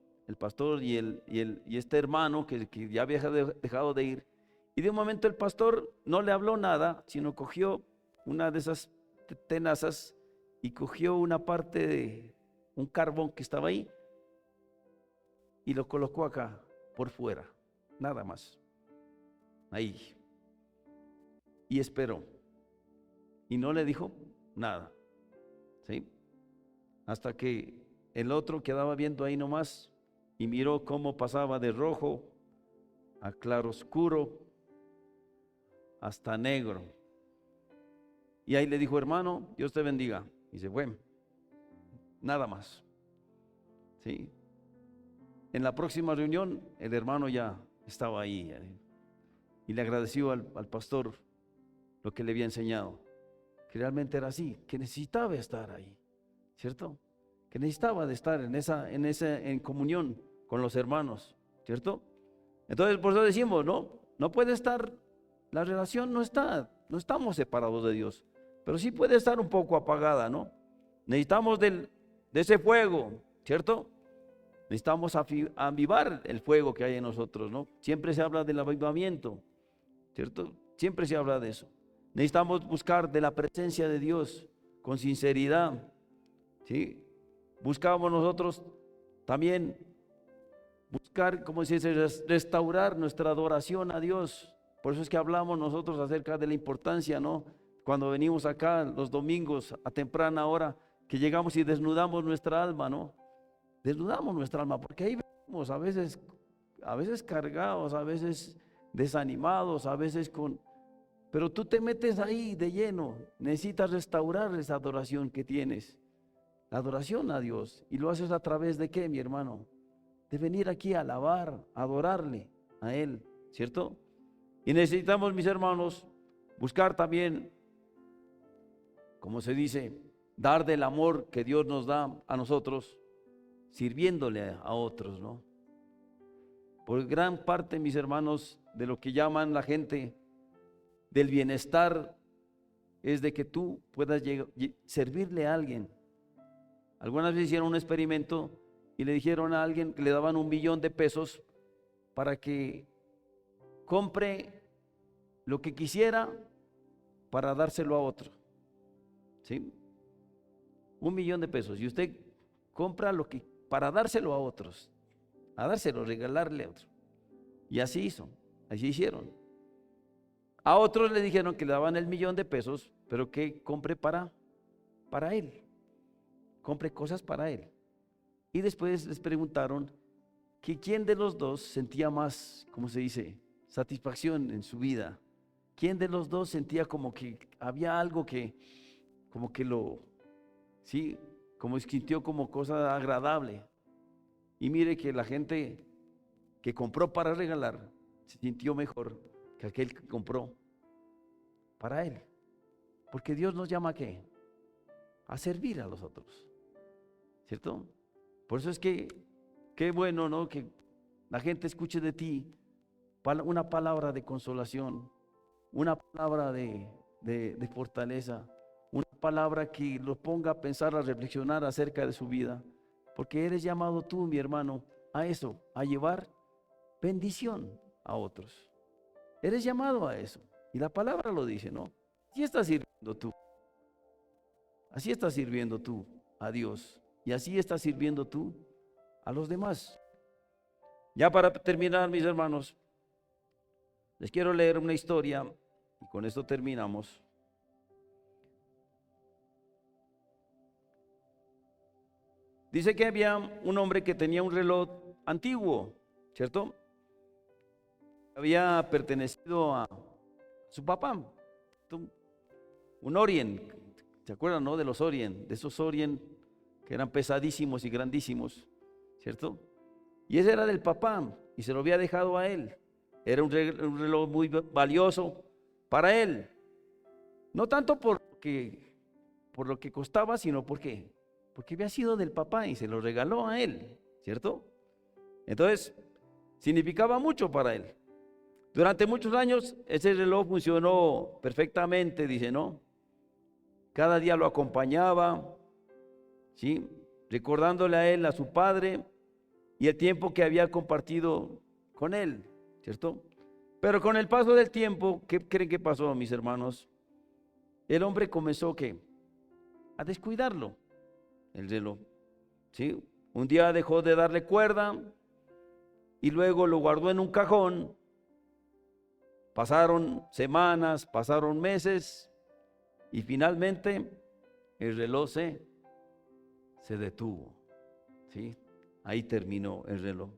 y este hermano que ya había dejado de ir. Y de un momento el pastor no le habló nada, sino cogió una de esas tenazas y cogió una parte de un carbón que estaba ahí y lo colocó acá, por fuera, nada más, ahí. Y esperó. Y no le dijo nada, ¿sí? Hasta que el otro quedaba viendo ahí nomás y miró cómo pasaba de rojo a claroscuro hasta negro. Y ahí le dijo, hermano, Dios te bendiga. Y se fue. Nada más. ¿Sí? En la próxima reunión, el hermano ya estaba ahí. Y le agradeció al pastor lo que le había enseñado. Que realmente era así, que necesitaba estar ahí. ¿Cierto? Que necesitaba de estar en comunión con los hermanos. ¿Cierto? Entonces, por eso decimos, no puede estar. La relación no estamos separados de Dios, pero sí puede estar un poco apagada, ¿no? Necesitamos de ese fuego, ¿cierto? Necesitamos avivar el fuego que hay en nosotros, ¿no? Siempre se habla del avivamiento, ¿cierto? Siempre se habla de eso. Necesitamos buscar de la presencia de Dios con sinceridad, ¿sí? Buscamos nosotros también buscar, como se dice, restaurar nuestra adoración a Dios. Por eso es que hablamos nosotros acerca de la importancia, ¿no? Cuando venimos acá los domingos a temprana hora, que llegamos y desnudamos nuestra alma, ¿no? Desnudamos nuestra alma, porque ahí venimos a veces cargados, a veces desanimados, a veces pero tú te metes ahí de lleno, necesitas restaurar esa adoración que tienes, la adoración a Dios, y lo haces a través de ¿qué, mi hermano? De venir aquí a alabar, a adorarle a Él, ¿cierto? Y necesitamos, mis hermanos, buscar también, como se dice, dar del amor que Dios nos da a nosotros, sirviéndole a otros, ¿no? Por gran parte, mis hermanos, de lo que llaman la gente del bienestar, es de que tú puedas servirle a alguien. Algunas veces hicieron un experimento y le dijeron a alguien que le daban $1,000,000 para que compre lo que quisiera para dárselo a otro, ¿sí? $1,000,000. Y usted compra para dárselo a otros, regalarle a otro. Y así hicieron. A otros le dijeron que le daban $1,000,000, pero que compre para él, compre cosas para él. Y después les preguntaron que quién de los dos sentía más, ¿cómo se dice?, satisfacción en su vida. ¿Quién de los dos sentía como que había algo como sintió como cosa agradable? Y mire que la gente que compró para regalar se sintió mejor que aquel que compró para él. Porque Dios nos llama ¿a qué? A servir a los otros, ¿cierto? Por eso es que qué bueno, ¿no? Que la gente escuche de ti una palabra de consolación, una palabra de fortaleza, una palabra que los ponga a pensar, a reflexionar acerca de su vida, porque eres llamado tú, mi hermano, a eso, a llevar bendición a otros. Eres llamado a eso, y la palabra lo dice, ¿no? Así estás sirviendo tú, así estás sirviendo tú a Dios, y así estás sirviendo tú a los demás. Ya para terminar, mis hermanos, Les quiero leer una historia y con esto terminamos. Dice que había un hombre que tenía un reloj antiguo, ¿cierto? Había pertenecido a su papá, un Orient. ¿Se acuerdan, no? De los Orient, de esos Orient que eran pesadísimos y grandísimos, ¿cierto? Y ese era del papá y se lo había dejado a él. Era un reloj muy valioso para él. No tanto por lo que costaba, sino porque había sido del papá y se lo regaló a él, ¿cierto? Entonces, significaba mucho para él. Durante muchos años ese reloj funcionó perfectamente, dice, ¿no? Cada día lo acompañaba, ¿sí? Recordándole a él, a su padre, y el tiempo que había compartido con él, ¿cierto? Pero con el paso del tiempo, ¿qué creen que pasó, mis hermanos? El hombre comenzó, ¿qué? A descuidarlo, el reloj, ¿sí? Un día dejó de darle cuerda y luego lo guardó en un cajón. Pasaron semanas, pasaron meses y finalmente el reloj se detuvo, ¿sí? Ahí terminó el reloj.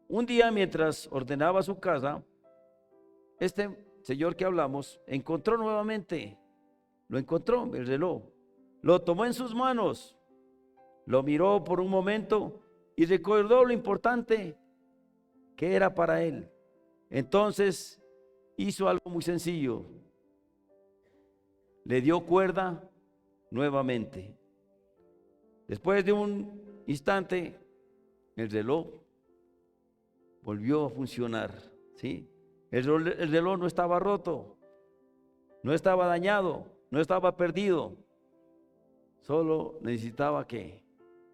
Un día, mientras ordenaba su casa, este señor que hablamos encontró nuevamente, lo encontró el reloj, lo tomó en sus manos, lo miró por un momento y recordó lo importante que era para él. Entonces hizo algo muy sencillo, le dio cuerda nuevamente. Después de un instante, el reloj volvió a funcionar, ¿sí? El reloj no estaba roto, no estaba dañado, no estaba perdido. Solo necesitaba que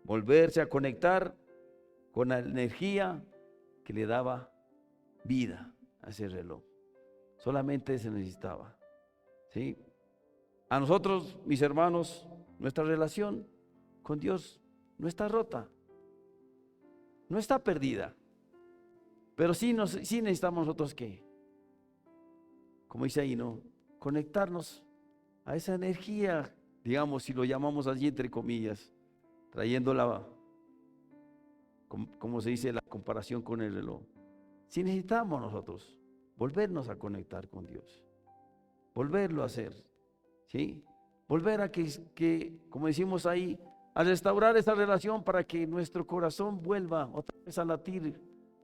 volverse a conectar con la energía que le daba vida a ese reloj. Solamente se necesitaba, ¿sí? A nosotros, mis hermanos, nuestra relación con Dios no está rota, no está perdida, pero sí necesitamos nosotros que, como dice ahí, ¿no? Conectarnos a esa energía, digamos, si lo llamamos así entre comillas, trayéndola, como se dice, la comparación con el reloj. Si necesitamos nosotros volvernos a conectar con Dios, volverlo a hacer, ¿sí? Volver a que, como decimos ahí, a restaurar esa relación para que nuestro corazón vuelva otra vez a latir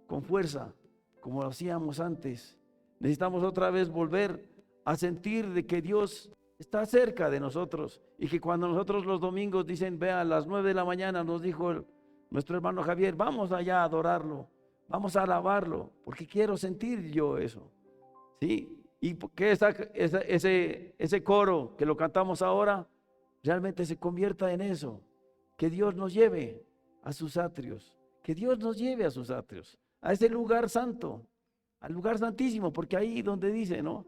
con fuerza, como lo hacíamos antes. Necesitamos otra vez volver a sentir de que Dios está cerca de nosotros y que cuando nosotros los domingos dicen, vea, a las 9 de la mañana nos dijo nuestro hermano Javier, vamos allá a adorarlo, vamos a alabarlo, porque quiero sentir yo eso, ¿sí? Y que ese coro que lo cantamos ahora realmente se convierta en eso, que Dios nos lleve a sus atrios, que Dios nos lleve a sus atrios, a ese lugar santo, al lugar santísimo, porque ahí donde dice, ¿no?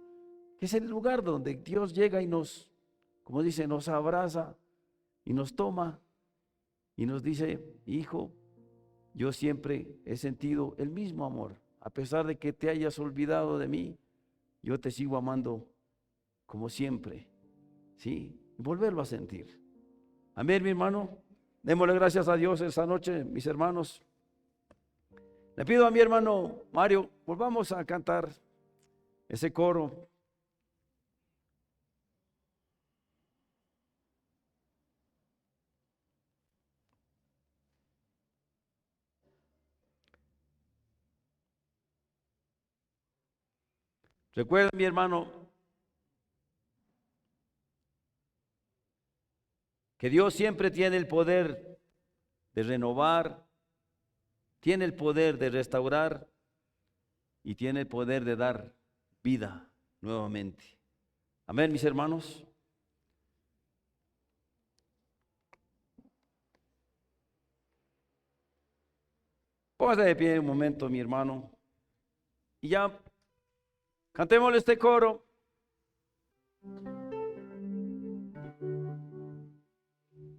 Que es el lugar donde Dios llega y nos, como dice, nos abraza y nos toma y nos dice, hijo, yo siempre he sentido el mismo amor, a pesar de que te hayas olvidado de mí, yo te sigo amando como siempre, ¿sí? Volverlo a sentir. Amén, mi hermano. Démosle gracias a Dios esta noche, mis hermanos. Le pido a mi hermano Mario, volvamos a cantar ese coro. Recuerda, mi hermano, que Dios siempre tiene el poder de renovar, tiene el poder de restaurar y tiene el poder de dar vida nuevamente. Amén, mis hermanos. Póngase de pie un momento, mi hermano, y ya cantémosle este coro.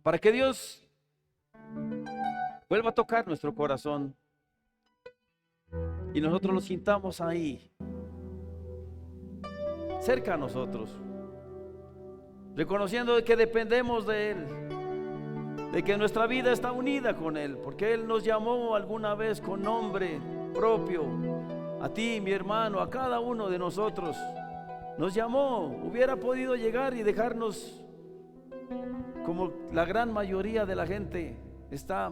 Para que Dios vuelva a tocar nuestro corazón y nosotros lo sintamos ahí, cerca a nosotros, reconociendo que dependemos de Él, de que nuestra vida está unida con Él, porque Él nos llamó alguna vez con nombre propio, a ti, mi hermano, a cada uno de nosotros. Nos llamó. Hubiera podido llegar y dejarnos como la gran mayoría de la gente está,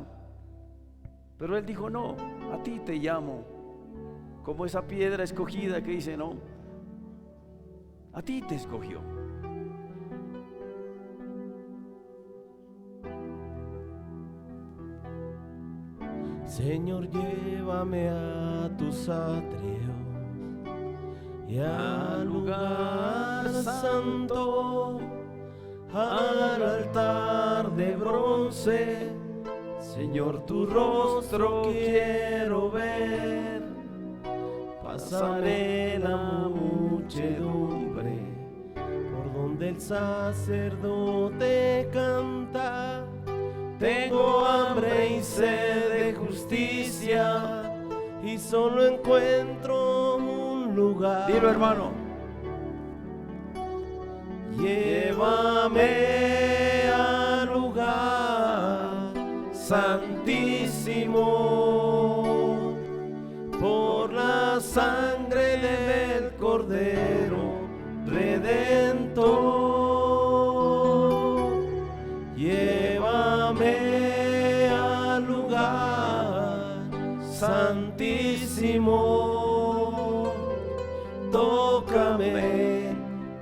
pero Él dijo: no, a ti te llamo, como esa piedra escogida que dice: no, a ti te escogió. Señor, llévame a tus atrios y al lugar santo, al altar de bronce. Señor, tu rostro quiero ver. Pasaré la muchedumbre por donde el sacerdote canta. Tengo hambre y sed de justicia y solo encuentro un lugar. Dilo, hermano. Llévame al lugar santísimo por la sangre del Cordero Redentor. Llévame al lugar santísimo, tócame,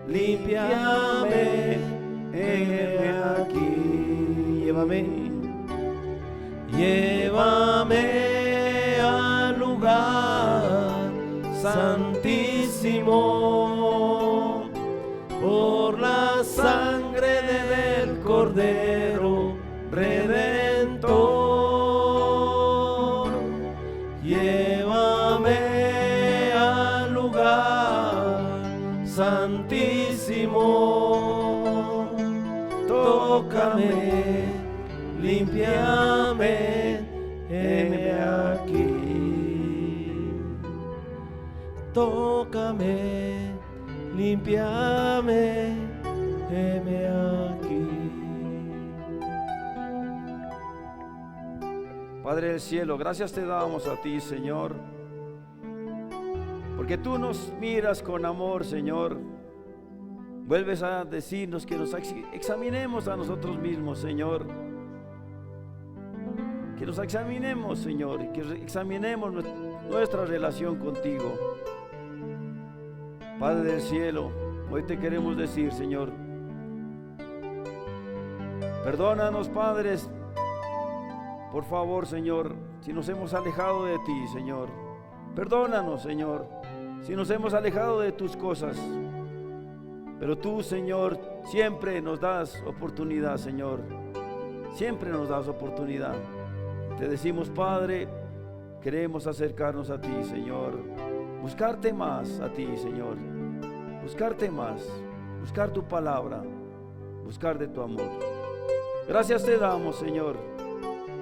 límpiame, heme aquí. Llévame al lugar santísimo por la sangre del Cordero Redentor. Llévame al lugar santísimo, tócame, límpiame, heme aquí. Tócame, límpiame, heme aquí. Padre del cielo, gracias te damos a ti, Señor, porque tú nos miras con amor, Señor. Vuelves a decirnos que nos examinemos a nosotros mismos, Señor. Que nos examinemos, Señor, y que examinemos nuestra relación contigo. Padre del cielo, hoy te queremos decir, Señor, perdónanos, padres, por favor, Señor, si nos hemos alejado de ti, Señor. Perdónanos, Señor, si nos hemos alejado de tus cosas. Pero tú, Señor, siempre nos das oportunidad, Señor. Siempre nos das oportunidad. Te decimos, Padre, queremos acercarnos a ti, Señor. Buscarte más a ti, Señor. Buscarte más. Buscar tu palabra. Buscar de tu amor. Gracias te damos, Señor.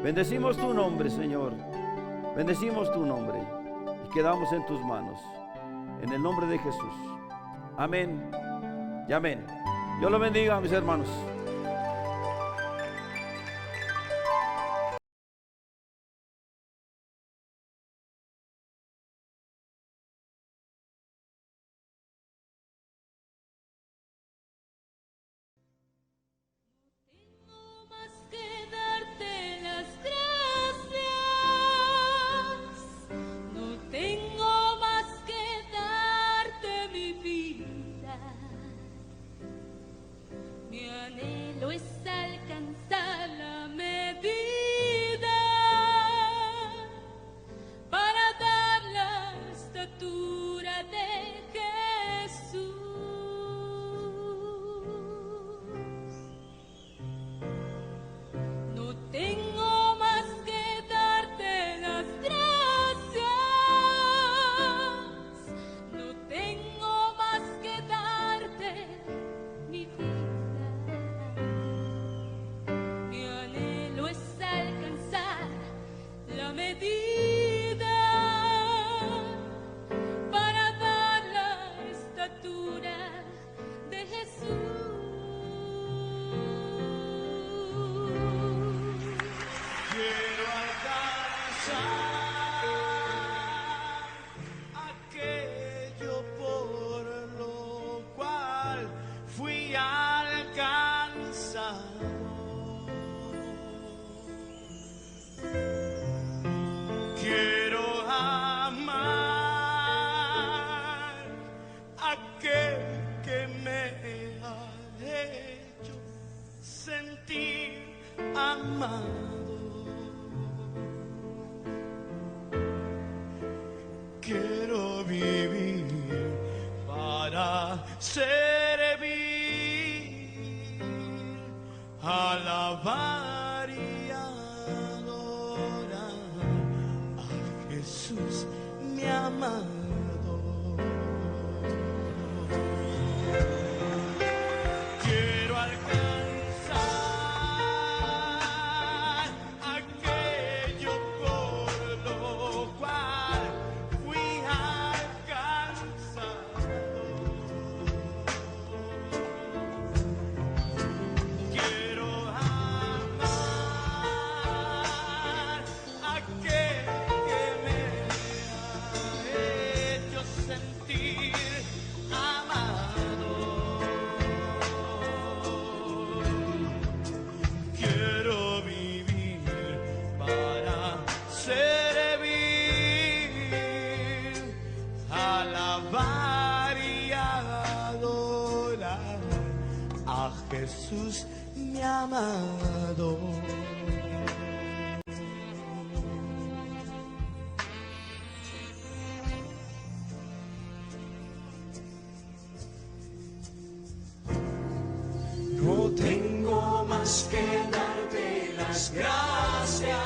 Bendecimos tu nombre, Señor. Bendecimos tu nombre. Y quedamos en tus manos. En el nombre de Jesús. Amén y amén. Dios lo bendiga, mis hermanos. amado. Quiero vivir para servir, alabar y adorar a Jesús, mi amado. Quiero alcanzar aquello por lo cual fui alcanzado. Quiero amar aquel que me ha hecho sentir amado. Quiero vivir para servir, alabar y adorar a Jesús, mi amado. No tengo más que darte las gracias,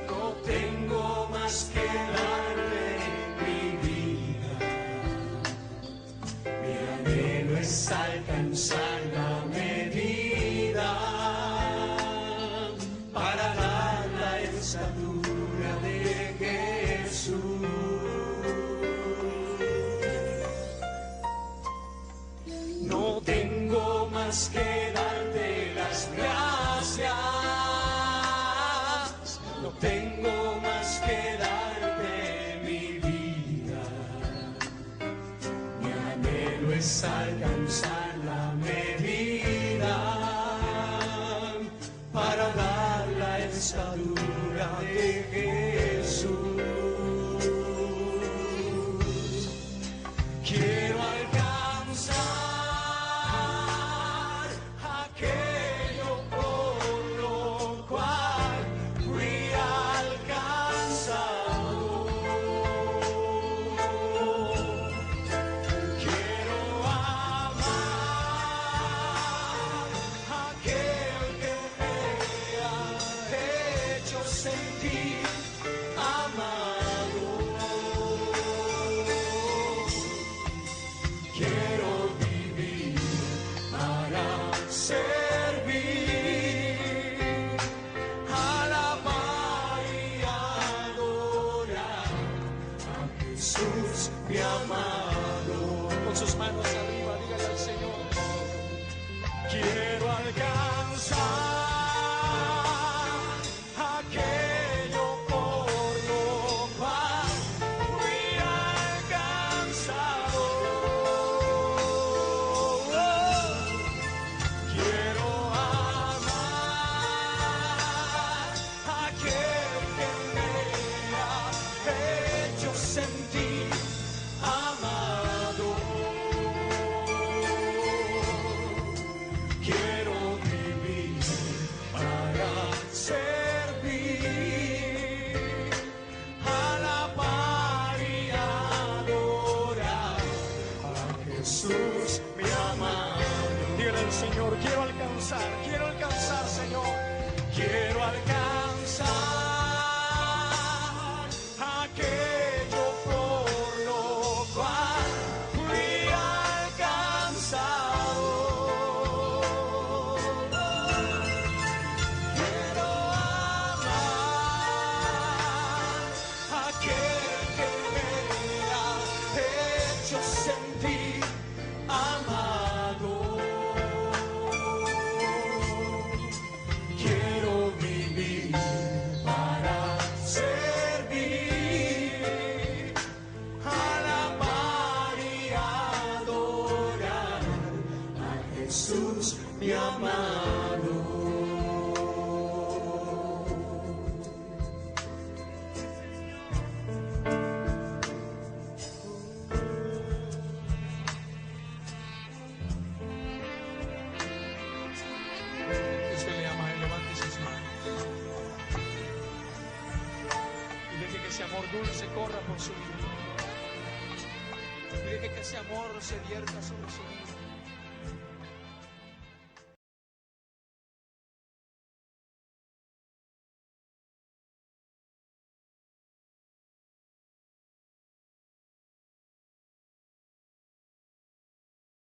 no tengo más que darte mi vida. Mi anhelo es alcanzar la medida para dar la estatura de Jesús. No tengo más que darte las gracias, no tengo más que darte mi vida. Mi anhelo es alcanzar la medida para dar la estatura de Jesús. Quiero alcanzar aquello por lo cual fui alcanzado. Quiero amar aquel que me ha hecho sentir amado. Quiero vivir para servir, alabar y adorar a Jesús, mi amado. Con sus manos arriba, dígale al Señor. Quiero alcanzar aquello por lo cual fui alcanzado. Quiero amar aquel que me ha hecho sentir amado. Quiero vivir para servir, alabar y adorar a Jesús, mi amado. Dígale al Señor, quiero alcanzar, Señor. Quiero alcanzar aquello por lo cual fui alcanzado. Quiero amar aquel que me ha hecho sentir amado. Quiero vivir para servir, alabar y adorar a Jesús, mi amado. Desde ese amor dulce corra por su vida. Y deje que ese amor se vierta sobre su vida.